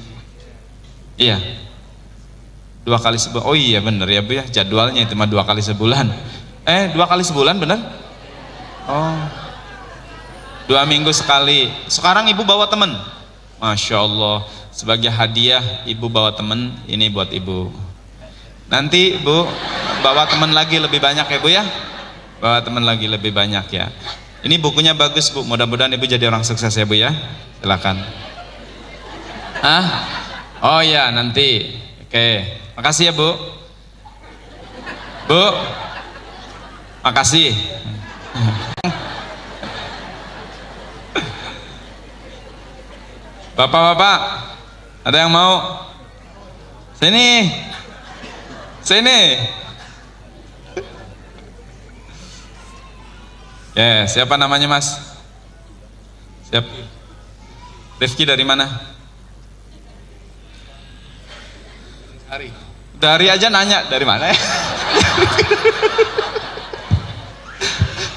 Iya. 2 kali sebulan. Oh iya bener ya bu ya, jadwalnya itu mah 2 kali sebulan. 2 kali sebulan bener? Oh, 2 minggu sekali. Sekarang ibu bawa temen. Masya Allah, sebagai hadiah ibu bawa temen. Ini buat ibu. Nanti bu bawa temen lagi lebih banyak ya bu ya. Bawa temen lagi lebih banyak ya. Ini bukunya bagus bu, mudah-mudahan ibu jadi orang sukses ya bu ya. Silakan. Oh ya nanti. Oke, makasih ya bu. Bu, makasih. Bapak-bapak, ada yang mau? Sini, sini. Ya, siapa namanya mas? Siap. Rifki dari mana? Dari aja nanya dari mana ya?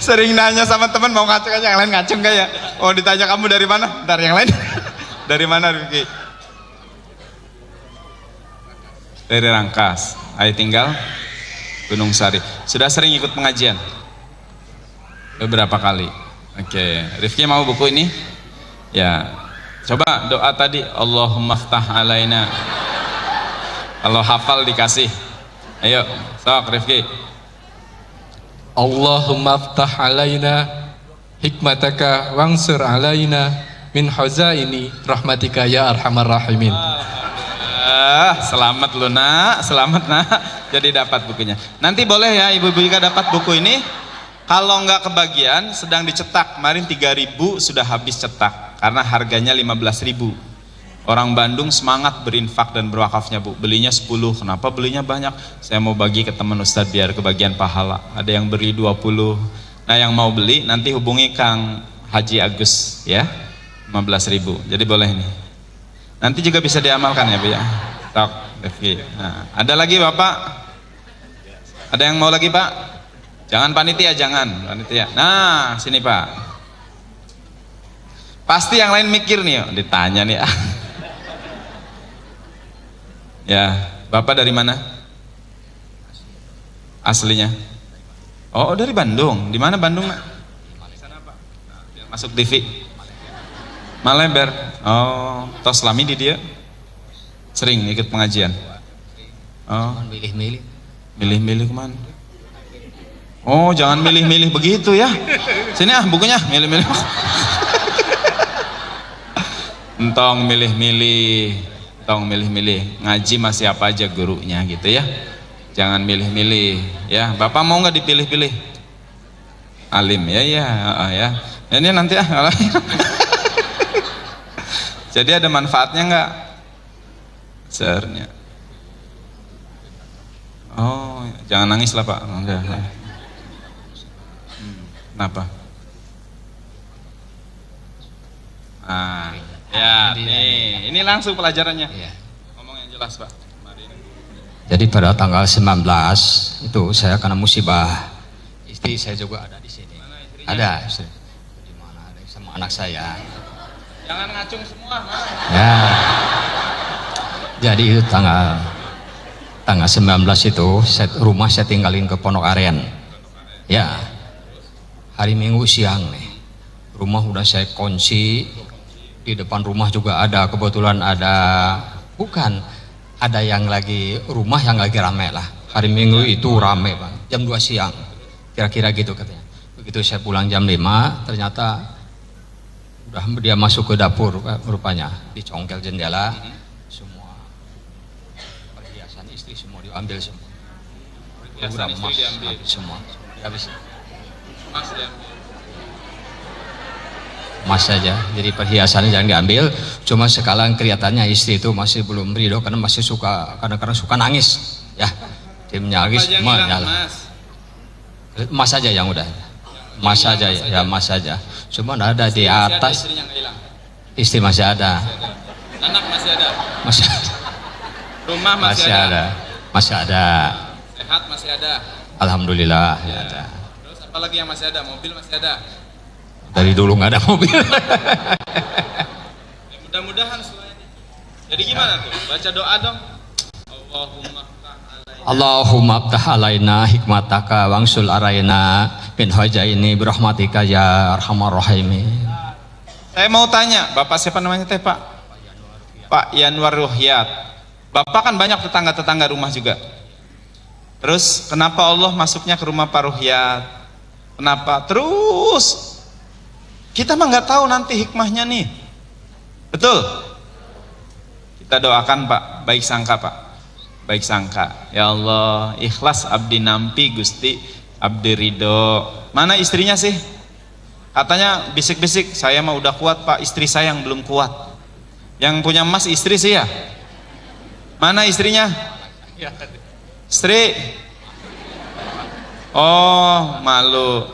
Sering nanya sama teman mau ngacung aja, yang lain ngacung gak ya? Oh ditanya kamu dari mana? Dari yang lain. Dari mana Rifki? Dari Rangkas. Ayo tinggal Gunung Sari. Sudah sering ikut pengajian? Beberapa kali. Oke, Rifki mau buku ini? Ya. Coba doa tadi, Allahumma ftah alaina. Kalau hafal dikasih. Ayo, sok Rifki. Allahumma ftah alaina hikmataka wangsur alaina min huzaini rahmatika ya arhamar rahimin. Selamat lu nak, selamat nak. Jadi dapat bukunya. Nanti boleh ya ibu-ibu juga dapat buku ini. Kalau nggak kebagian sedang dicetak, kemarin 3.000 sudah habis cetak karena harganya 15.000. Orang Bandung semangat berinfak dan berwakafnya bu, belinya 10. Kenapa belinya banyak? Saya mau bagi ke teman Ustadz biar kebagian pahala. Ada yang beli 20. Nah yang mau beli nanti hubungi Kang Haji Agus ya, 15.000. Jadi boleh nih. Nanti juga bisa diamalkan ya bu ya. Tok, nah, ada lagi bapak? Ada yang mau lagi pak? Jangan panitia, jangan panitia. Nah, sini Pak. Pasti yang lain mikir nih, ditanya nih. Ya, Bapak dari mana? Aslinya? Oh, dari Bandung. Di mana Bandung, Nak? Masuk TV. Maleber. Oh, tos lami di dia. Sering ikut pengajian. Oh, Milih-milih. Milih-milih kemana? Oh jangan milih-milih begitu ya. Sini bukunya, milih-milih. Entong milih-milih, entong milih-milih. Ngaji masih apa aja gurunya gitu ya. Jangan milih-milih ya. Bapak mau nggak dipilih-pilih? Alim ya ya. Ini nanti Jadi ada manfaatnya nggak? Sernya. Oh jangan nangis lah Pak. Enggak. Kenapa? Ya, nih, ini langsung pelajarannya. Ya. Ngomong yang jelas, Pak. Jadi pada tanggal 19 itu saya kena musibah. Istri saya juga ada di sini. Ada istri. Di mana ada sama anak saya. Jangan ngacung semua, mana? Ya. Jadi itu tanggal 19 itu rumah saya tinggalin ke Pondok Aren. Ya. Hari Minggu siang nih, rumah udah saya kunci, di depan rumah juga ada, kebetulan ada yang lagi, rumah yang lagi rame lah. Hari Minggu itu rame bang, jam 2 siang, kira-kira gitu katanya. Begitu saya pulang jam 5, ternyata udah dia masuk ke dapur rupanya, dicongkel jendela, semua perhiasan istri semua diambil semua. Perhiasan istri diambil semua dihabis. Mas ya. emas saja. Jadi perhiasannya jangan diambil. Cuma sekarang kelihatannya istri itu masih belum ridho karena masih suka, kadang-kadang suka nangis. Ya, timnya nangis. Emas saja yang udah. Emas saja ya, emas saja. Cuma ada di atas. Istri masih ada. Anak masih ada. Masih ada. Rumah masih ada. Masih ada. Sehat masih ada. Alhamdulillah ya ada. Terus apa lagi yang masih ada? Mobil masih ada. Dari dulu nggak ada mobil. Ya, mudah-mudahan setelah ini. Jadi gimana tuh? Baca doa dong. Allahumma aftah alaina hikmataka wangsul araina min hajaini birahmatika ya arhamar rahimin. Saya mau tanya, Bapak siapa namanya teh Pak? Pak Yanwar Ruhyat. Bapak kan banyak tetangga-tetangga rumah juga. Terus kenapa Allah masuknya ke rumah Pak Ruhyat? Kenapa? Terus kita mah nggak tahu nanti hikmahnya nih. Betul? Kita doakan Pak, baik sangka Pak. Baik sangka. Ya Allah, ikhlas abdi nampi Gusti, abdi ridho. Mana istrinya sih? Katanya bisik-bisik, saya mah udah kuat Pak, istri saya yang belum kuat. Yang punya emas istri sih ya? Mana istrinya? Istri? Oh, malu.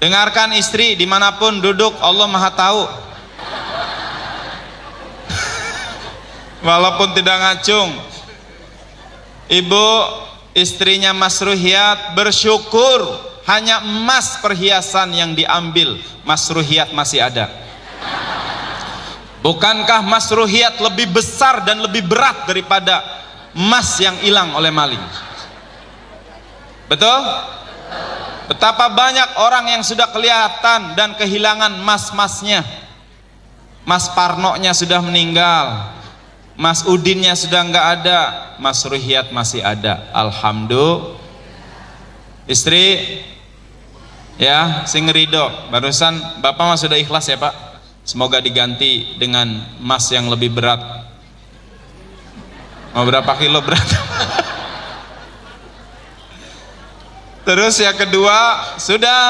Dengarkan istri, dimanapun duduk, Allah Maha tahu. Walaupun tidak ngacung. Ibu, istrinya Mas Ruhyat bersyukur hanya emas perhiasan yang diambil, Mas Ruhyat masih ada. Bukankah Mas Ruhyat lebih besar dan lebih berat daripada emas yang hilang oleh maling? Betul? Betapa banyak orang yang sudah kelihatan dan kehilangan emas-emasnya. Mas Parno-nya sudah meninggal, Mas Udinnya sudah nggak ada, Mas Ruhyat masih ada. Alhamdulillah. Istri ya, sing ridho. Barusan Bapak mah sudah ikhlas ya Pak. Semoga diganti dengan emas yang lebih berat. Mau berapa kilo berat? Terus yang kedua, sudah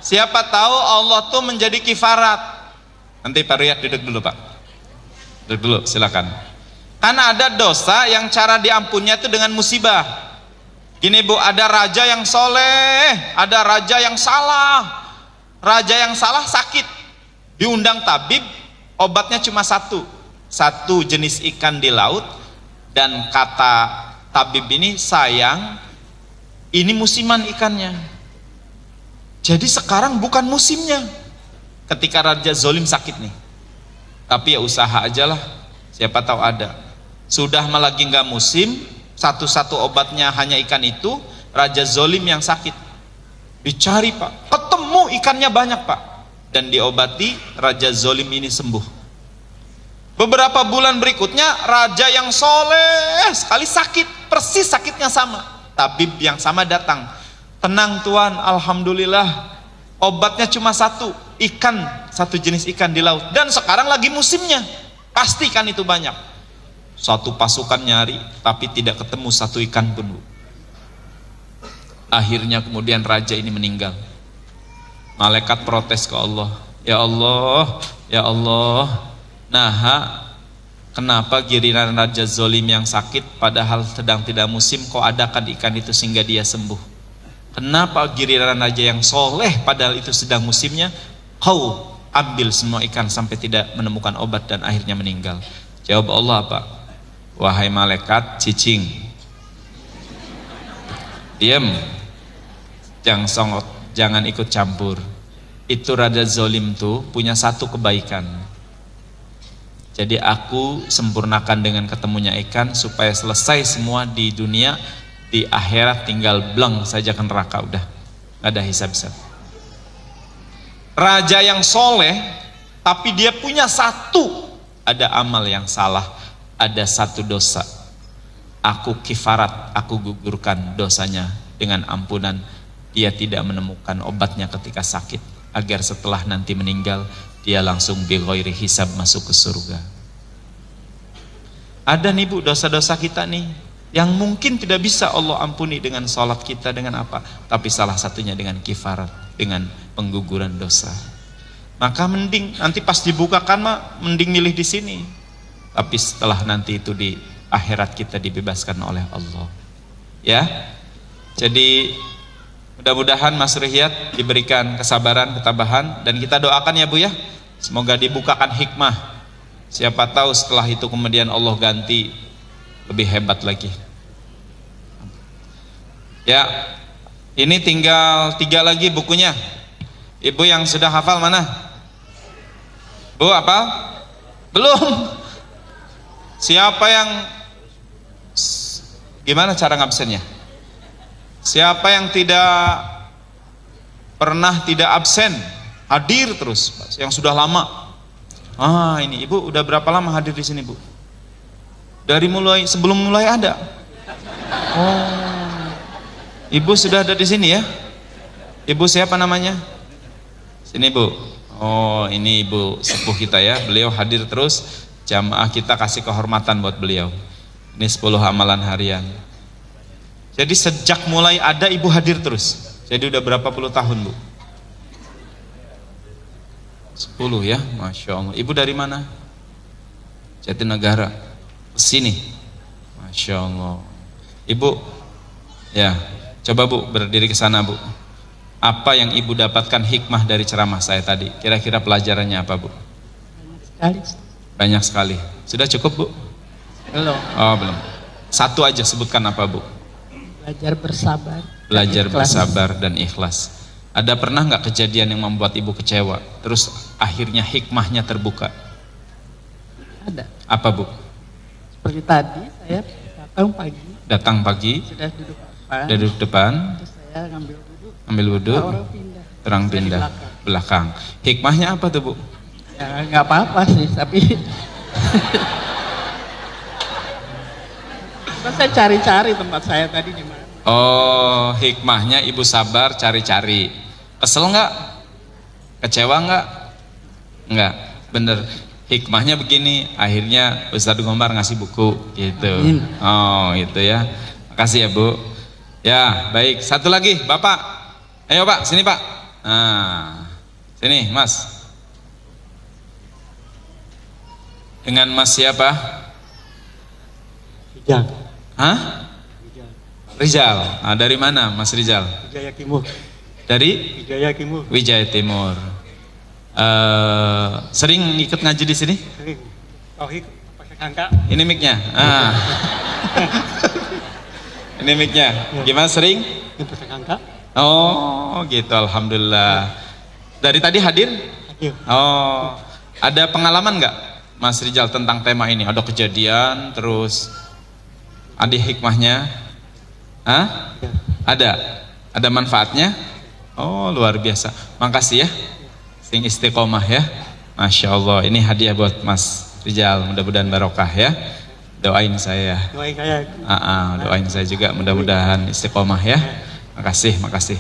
siapa tahu Allah tuh menjadi kifarat. Nanti Pak Riyad duduk dulu Pak. Duduk dulu silakan. Karena ada dosa yang cara diampunnya itu dengan musibah. Gini Bu, ada raja yang soleh, ada raja yang salah. Raja yang salah sakit, diundang tabib, obatnya cuma satu jenis ikan di laut. Dan kata tabib ini, sayang, ini musiman ikannya. Jadi sekarang bukan musimnya. Ketika raja zolim sakit nih, tapi ya usaha aja lah, siapa tahu ada. Sudah malah lagi nggak musim, satu-satu obatnya hanya ikan itu, raja zolim yang sakit. Dicari Pak, ketemu ikannya banyak Pak, dan diobati, raja zolim ini sembuh. Beberapa bulan berikutnya, raja yang soleh sekali sakit, persis sakitnya sama. Tabib yang sama datang, tenang Tuan, alhamdulillah, obatnya cuma satu jenis ikan di laut, dan sekarang lagi musimnya, pasti ikan itu banyak. Satu pasukan nyari, tapi tidak ketemu satu ikan pun. Akhirnya kemudian raja ini meninggal. Malaikat protes ke Allah, ya Allah, ya Allah, nah kenapa giliran raja zolim yang sakit padahal sedang tidak musim, kok adakan ikan itu sehingga dia sembuh? Kenapa giliran raja yang soleh padahal itu sedang musimnya, kau ambil semua ikan sampai tidak menemukan obat dan akhirnya meninggal? Jawab Allah apa? Wahai malaikat cicing, diam, jangan songot, jangan ikut campur. Itu raja zolim tuh punya satu kebaikan. Jadi aku sempurnakan dengan ketemunya ikan supaya selesai semua di dunia, di akhirat tinggal bleng saja ke neraka, udah nggak ada hisab-hisab. Raja yang soleh tapi dia punya ada amal yang salah, ada satu dosa, aku kifarat, aku gugurkan dosanya dengan ampunan. Dia tidak menemukan obatnya ketika sakit, agar setelah nanti meninggal dia langsung bi ghairi hisab masuk ke surga. Ada nih Bu, dosa-dosa kita nih yang mungkin tidak bisa Allah ampuni dengan sholat kita, dengan apa, tapi salah satunya dengan kifarat, dengan pengguguran dosa. maka mending nanti pas dibukakan mah mending milih di sini. Tapi setelah nanti itu di akhirat kita dibebaskan oleh Allah. Ya. Jadi mudah-mudahan Mas Riyad diberikan kesabaran, ketabahan, dan kita doakan ya Bu ya. Semoga dibukakan hikmah. Siapa tahu setelah itu kemudian Allah ganti lebih hebat lagi. Ya. Ini tinggal 3 lagi bukunya. Ibu yang sudah hafal mana? Bu hafal? Belum. Siapa yang gimana cara ngabsennya? Siapa yang tidak pernah tidak absen, hadir terus, yang sudah lama? Ah, ini Ibu udah berapa lama hadir di sini, Bu? Dari mulai sebelum mulai ada. Oh. Ibu sudah ada di sini ya? Ibu siapa namanya? Sini Bu. Oh, ini Ibu sepuh kita ya. Beliau hadir terus. Jamaah kita kasih kehormatan buat beliau. Ini 10 amalan harian. Jadi sejak mulai ada Ibu hadir terus. Jadi udah berapa puluh tahun Bu? 10 ya, Masya Allah. Ibu dari mana? Jatinegara. Kesini. Masya Allah. Ibu, ya. Coba Bu berdiri ke sana Bu. Apa yang Ibu dapatkan hikmah dari ceramah saya tadi? Kira-kira pelajarannya apa Bu? Banyak sekali. Banyak sekali. Sudah cukup Bu? Belum. Oh belum. Satu aja sebutkan apa Bu? Belajar bersabar. Belajar Ikhlas. bersabar dan ikhlas. Ada pernah nggak kejadian yang membuat Ibu kecewa? Terus akhirnya hikmahnya terbuka? Ada. Apa Bu? Seperti tadi saya datang pagi. Datang pagi, Sudah duduk depan. duduk depan, Terus saya ngambil duduk. ambil wudhu, Orang pindah. terang Saya di pindah belakang. Hikmahnya apa tuh Bu? Ya nggak apa-apa sih, tapi Terus saya cari-cari tempat saya tadi di mana. Oh, hikmahnya Ibu sabar cari-cari. Kesel nggak? Kecewa nggak? Nggak, bener. Hikmahnya begini, akhirnya Ustadz Gombar ngasih buku gitu. Amin. Oh, itu ya. Makasih ya Bu. Ya, baik. Satu lagi, Bapak. Ayo Pak, sini Pak. Nah, sini Mas. Dengan Mas siapa? Rijal. Hah? Rizal. Nah, dari mana Mas Rizal? Wijaya Timur. Dari Wijaya Timur. Wijaya Timur. Sering ikut ngaji di sini? Sering. Tauhid pakai sangka. Ini mic-nya. Ah. Ini mic-nya. Gimana sering? Ini pakai sangka. Oh, gitu. Alhamdulillah. Dari tadi hadir? Hadir. Oh, ada pengalaman nggak, Mas Rizal tentang tema ini? Ada kejadian, terus ada hikmahnya? Hah? Ya. Ada? Ada manfaatnya? Oh, luar biasa. Makasih ya. Sing istiqomah ya. Masya Allah. Ini hadiah buat Mas Rizal. Mudah-mudahan barokah ya. Doain saya. Doain saya. Doain saya juga. Mudah-mudahan istiqomah ya. Makasih, makasih.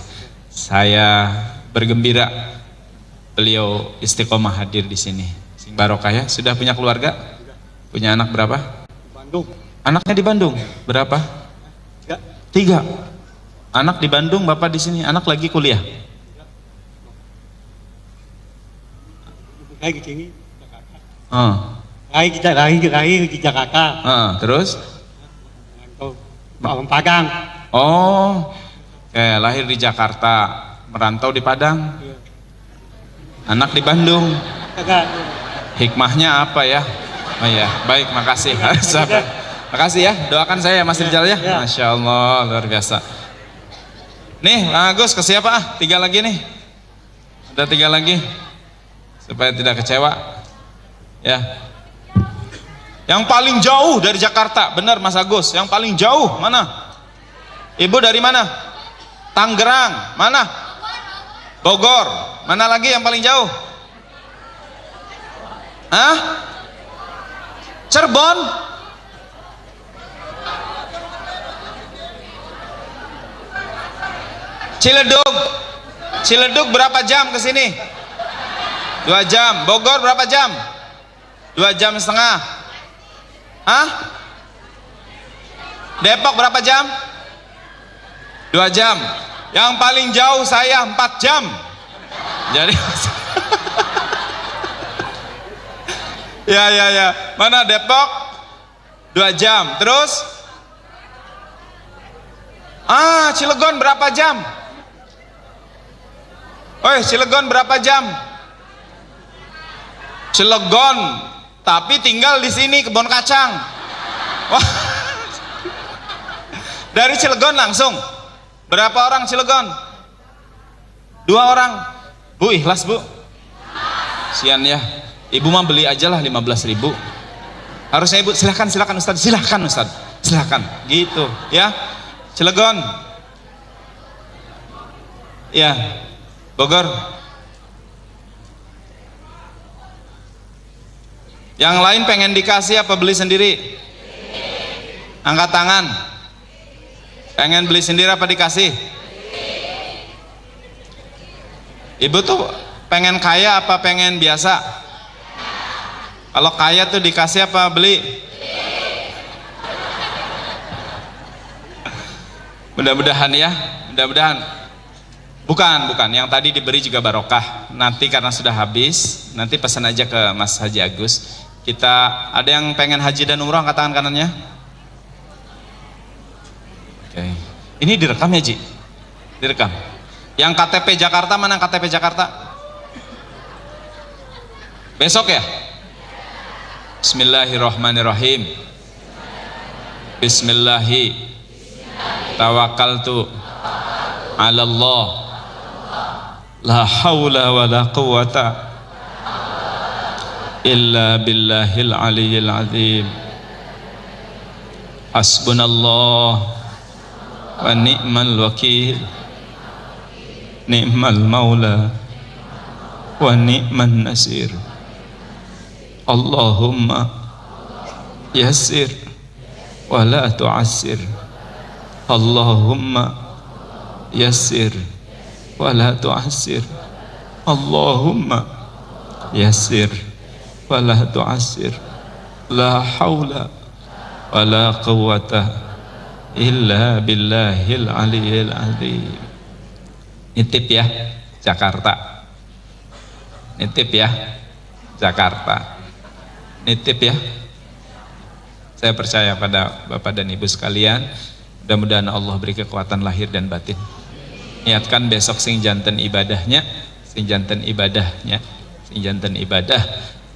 Saya bergembira beliau istiqomah hadir di sini. Sing barokah ya. Sudah punya keluarga? Punya anak berapa? Bandung. Anaknya di Bandung. Berapa? 3. Anak di Bandung, Bapak di sini. Anak lagi kuliah. Lagi di sini. Lagi di Jakarta. Terus? Orang Padang. Oh, lahir di Jakarta, merantau di Padang. Anak di Bandung. Hikmahnya apa ya? Oh ya, baik, makasih. Sabar. Makasih ya, doakan saya Mas Rizal ya. Masya Allah, luar biasa. Nih, Agus ke siapa? 3 lagi nih. Ada 3 lagi. Supaya tidak kecewa. Ya. Yang paling jauh dari Jakarta, benar Mas Agus. Yang paling jauh mana? Ibu dari mana? Tangerang. Mana? Bogor. Mana lagi yang paling jauh? Hah? Cirebon? Ciledug. Ciledug berapa jam ke sini? 2 jam. Bogor berapa jam? 2,5 jam. Hah? Depok berapa jam? 2 jam. Yang paling jauh saya 4 jam. Jadi Ya. Mana Depok? 2 jam. Terus? Cilegon berapa jam? Oi, Cilegon berapa jam? Cilegon, tapi tinggal di sini Kebon Kacang. Wah. Dari Cilegon langsung. Berapa orang Cilegon? 2 orang. Bu, ikhlas Bu? Sian ya. Ibu mah beli aja lah 15.000. Harusnya Ibu silahkan Ustaz, silahkan Ustaz, silahkan. Gitu ya. Cilegon. Ya. Bogor. Yang lain pengen dikasih apa beli sendiri? Angkat tangan. Pengen beli sendiri apa dikasih? Ibu tuh pengen kaya apa pengen biasa? Kalau kaya tuh dikasih apa beli? Mudah-mudahan ya, mudah-mudahan. Bukan, yang tadi diberi juga barokah. Nanti karena sudah habis, nanti pesan aja ke Mas Haji Agus. Kita ada yang pengen haji dan umroh, angkat tangan kanannya. Oke. Ini direkam ya, Ji? Direkam. Yang KTP Jakarta mana KTP Jakarta? Besok ya? Bismillahirrahmanirrahim. Bismillahi tawakkaltu 'ala Allah. La haula wa la quwata illa billahil aliyyil azim. Hasbunallah wa ni'mal wakil. Ni'mal maula wa ni'man nasir. Allahumma yassir wa la tu'assir. Allahumma yassir wa la tu'assir. Allahumma yassir wa la tu'assir. La haula wa la quwwata illa billahil aliyyil azim. Nitip ya Jakarta. Nitip ya Jakarta. Nitip ya. Saya percaya pada Bapak dan Ibu sekalian, mudah-mudahan Allah beri kekuatan lahir dan batin. Niatkan besok sing janten ibadahnya, sing janten ibadah.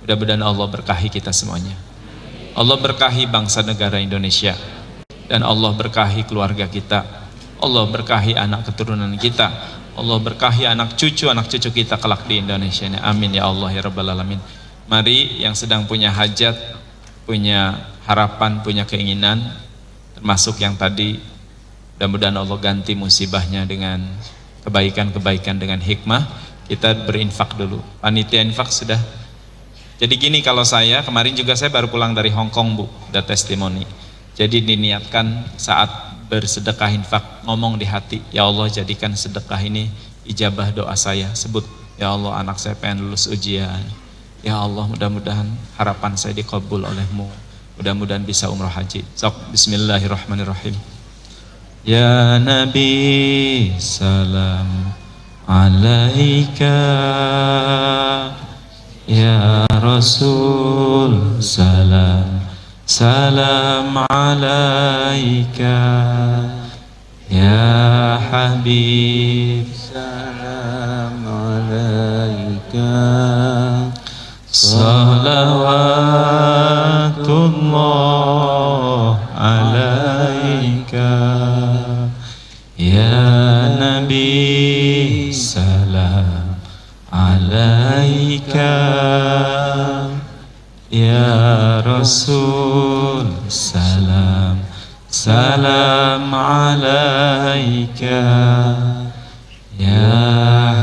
Mudah-mudahan Allah berkahi kita semuanya. Allah berkahi bangsa negara Indonesia, dan Allah berkahi keluarga kita. Allah berkahi anak keturunan kita. Allah berkahi anak cucu kita kelak di Indonesia ini. Amin ya Allah ya Rabbal Alamin. Mari yang sedang punya hajat, punya harapan, punya keinginan, termasuk yang tadi, mudah-mudahan Allah ganti musibahnya dengan kebaikan-kebaikan, dengan hikmah. Kita berinfak dulu. Panitia infak sudah. Jadi gini, kalau saya kemarin juga saya baru pulang dari Hong Kong Bu, ada testimoni. Jadi diniatkan saat bersedekah infak, ngomong di hati, ya Allah jadikan sedekah ini ijabah doa saya. Sebut, ya Allah anak saya pengen lulus ujian, ya Allah mudah-mudahan harapan saya dikabul olehmu, mudah-mudahan bisa umrah haji. Sok, bismillahirrahmanirrahim. Ya Nabi salam alaika, ya Rasul salam alaika, ya Habib salam alaika. Salawatullah alaika, ya Nabi salam alaika, ya Rasul salam alaika, ya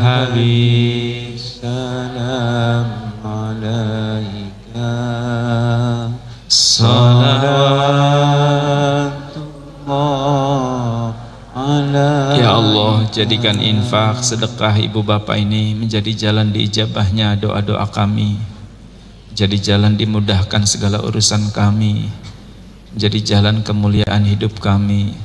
Habib salam alaika. Salawatullah alaika. Ya Allah, jadikan infak sedekah ibu bapak ini menjadi jalan diijabahnya doa-doa kami, jadi jalan dimudahkan segala urusan kami, menjadi jalan kemuliaan hidup kami,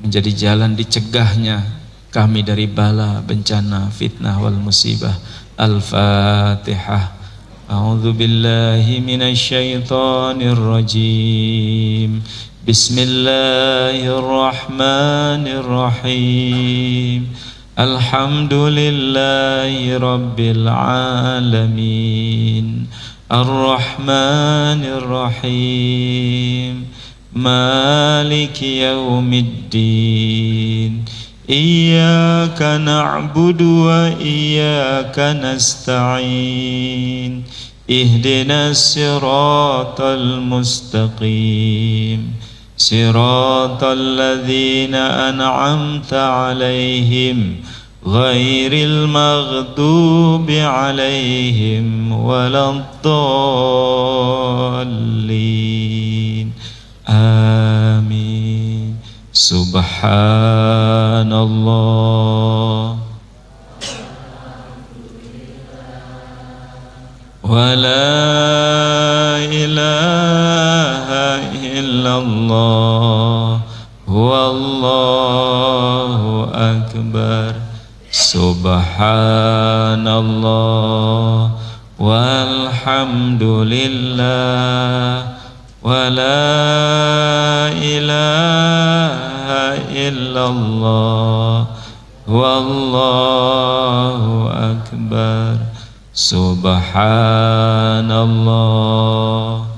menjadi jalan dicegahnya kami dari bala, bencana, fitnah wal musibah. Al-Fatihah. أعوذ بالله من الشيطان الرجيم بسم الله الرحمن الرحيم الحمد لله رب العالمين الرحمن الرحيم مالك يوم الدين إياك نعبد وإياك نستعين اهدنا الصراط المستقيم صراط الذين أنعمت عليهم غير المغضوب عليهم ولا الضالين آمين سبحان الله ولا إله إلا الله والله أكبر سبحان الله والحمد لله ولا إله إلا الله والله أكبر سبحان الله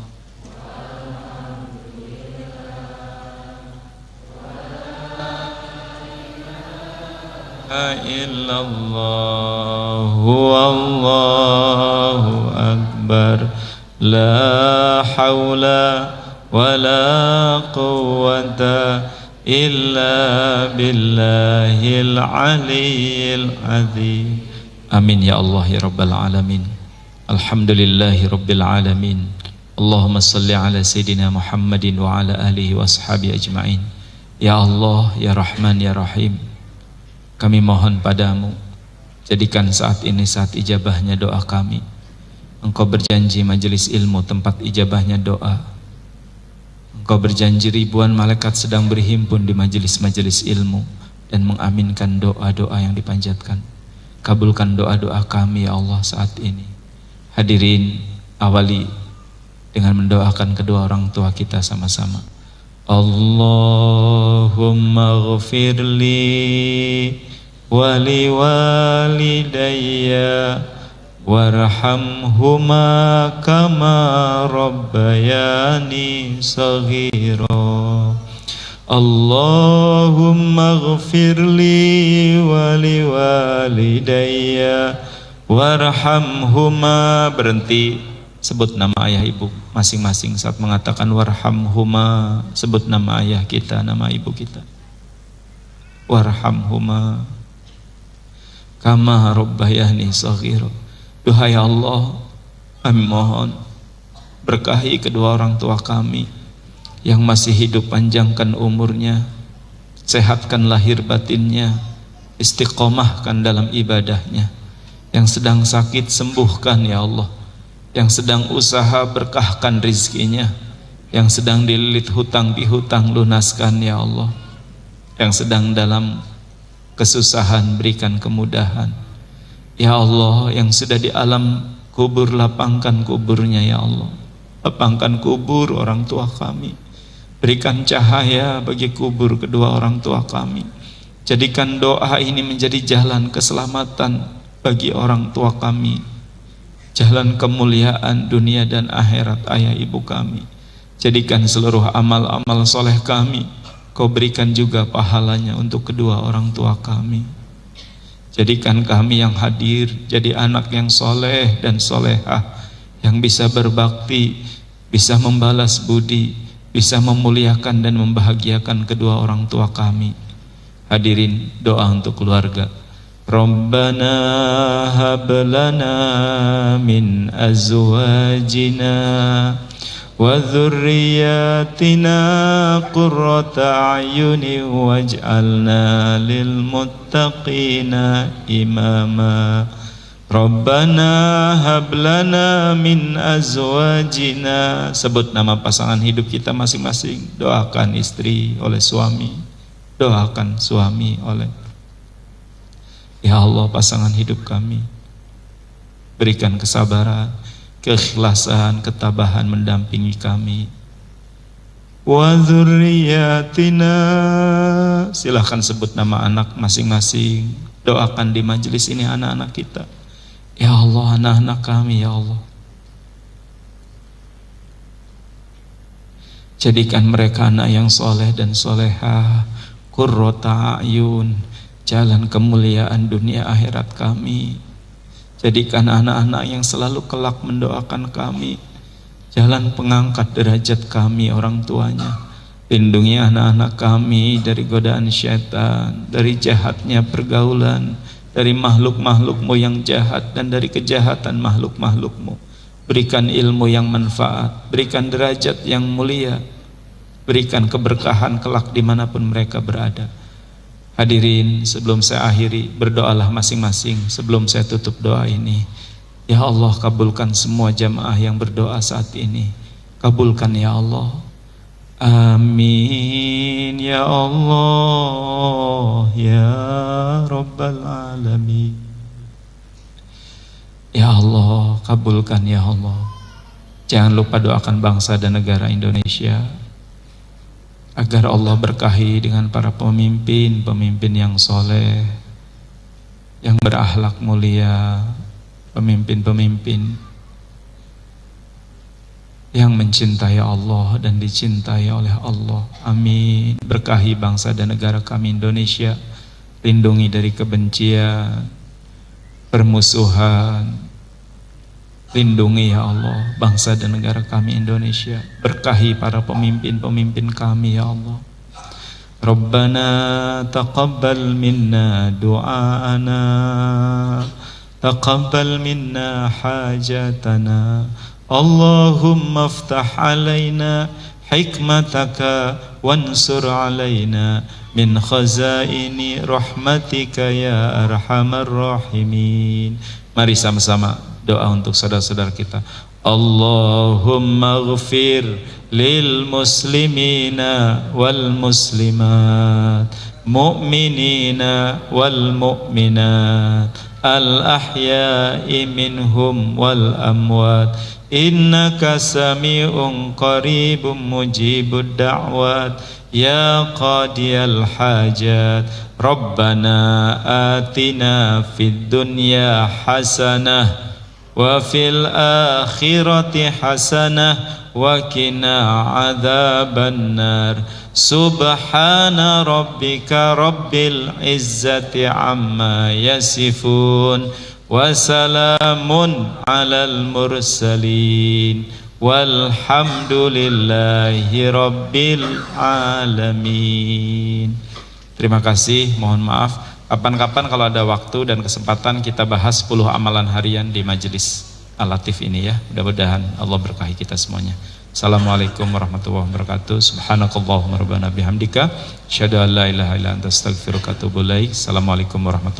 إلا الله والله أكبر لا حول ولا قوة إلا بالله العلي العظيم آمين يا الله يا رب العالمين الحمد لله رب العالمين اللهم صل على سيدنا محمد وعلى آله وأصحابه أجمعين يا الله يا رحمن يا رحيم kami mohon padamu, jadikan saat ini saat ijabahnya doa kami. Engkau berjanji majelis ilmu tempat ijabahnya doa. Engkau berjanji ribuan malaikat sedang berhimpun di majelis-majelis ilmu dan mengaminkan doa-doa yang dipanjatkan. Kabulkan doa-doa kami ya Allah saat ini. Hadirin, awali dengan mendoakan kedua orang tua kita sama-sama. Allahumma ghafirli wali walidayya warhamhuma kama rabbayani saghira. Allahumma ghafirli wali walidayya warhamhuma. Berhenti, sebut nama ayah ibu masing-masing. Saat mengatakan warhamhuma, sebut nama ayah kita, nama ibu kita. Warhamhuma kama rabbayani shaghira. Duhai Allah, kami mohon berkahi kedua orang tua kami yang masih hidup, panjangkan umurnya, sehatkan lahir batinnya, istiqomahkan dalam ibadahnya. Yang sedang sakit sembuhkan ya Allah, yang sedang usaha berkahkan rizkinya, yang sedang dililit hutang pihutang lunaskan ya Allah, yang sedang dalam kesusahan berikan kemudahan ya Allah, yang sudah di alam kubur lapangkan kuburnya ya Allah, lapangkan kubur orang tua kami, berikan cahaya bagi kubur kedua orang tua kami, jadikan doa ini menjadi jalan keselamatan bagi orang tua kami, jalan kemuliaan dunia dan akhirat ayah ibu kami. Jadikan seluruh amal-amal soleh kami Kau berikan juga pahalanya untuk kedua orang tua kami. Jadikan kami yang hadir jadi anak yang soleh dan solehah, yang bisa berbakti, bisa membalas budi, bisa memuliakan dan membahagiakan kedua orang tua kami. Hadirin, doa untuk keluarga. Rabbana hab lana min azwajina wa dzurriyyatina qurrata a'yuni waj'alna lil muttaqina imama. Rabbana hab lana min azwajina. Sebut nama pasangan hidup kita masing-masing. Doakan istri oleh suami, doakan suami oleh. Ya Allah, pasangan hidup kami berikan kesabaran, keikhlasan, ketabahan mendampingi kami. Wa dzurriyyatina, silahkan sebut nama anak masing-masing, doakan di majelis ini anak-anak kita. Ya Allah, anak-anak kami ya Allah, jadikan mereka anak yang soleh dan solehah, qurrata a'yun, jalan kemuliaan dunia akhirat kami. Jadikan anak-anak yang selalu kelak mendoakan kami, jalan pengangkat derajat kami orang tuanya. Lindungi anak-anak kami dari godaan syaitan, dari jahatnya pergaulan, dari makhluk-makhlukmu yang jahat dan dari kejahatan makhluk-makhlukmu. Berikan ilmu yang manfaat, berikan derajat yang mulia, berikan keberkahan kelak dimanapun mereka berada. Hadirin, sebelum saya akhiri, berdoalah masing-masing sebelum saya tutup doa ini. Ya Allah, kabulkan semua jamaah yang berdoa saat ini. Kabulkan ya Allah. Amin ya Allah ya Rabbal Alamin. Ya Allah, kabulkan ya Allah. Jangan lupa doakan bangsa dan negara Indonesia, agar Allah berkahi dengan para pemimpin yang soleh, yang berakhlak mulia, pemimpin-pemimpin yang mencintai Allah dan dicintai oleh Allah. Amin. Berkahi bangsa dan negara kami Indonesia, lindungi dari kebencian, permusuhan. Lindungi ya Allah bangsa dan negara kami Indonesia. Berkahi para pemimpin-pemimpin kami ya Allah. Rabbana taqabbal minna du'aana, taqabbal minna hajatana, Allahumma aftah alaina hikmataka wansur alaina min khazaini rahmatika ya arhamar rahimin. Mari sama-sama doa untuk saudara-saudara kita. Allahumma ghfir lil muslimina wal muslimat, mu'minina wal mu'minat, al ahya'i minhum wal amwat, innaka sami'un qaribun mujibud da'wat ya qadiyal hajat. Rabbana atina fid dunya hasanah wa fil akhirati hasanah wa qina adzaban nar. Subhana rabbika rabbil izzati amma yasifun wa salamun alal mursalin walhamdulillahi rabbil alamin. Terima kasih, mohon maaf. Kapan-kapan kalau ada waktu dan kesempatan kita bahas 10 amalan harian di majelis Al-Latif ini ya. Mudah-mudahan Allah berkahi kita semuanya. Assalamualaikum warahmatullahi wabarakatuh. Subhanakallahumma rabbana bihamdika asyhadu an la ilaha illa anta astaghfiruka wa atubu ilaik. Assalamualaikum warahmatullahi wabarakatuh.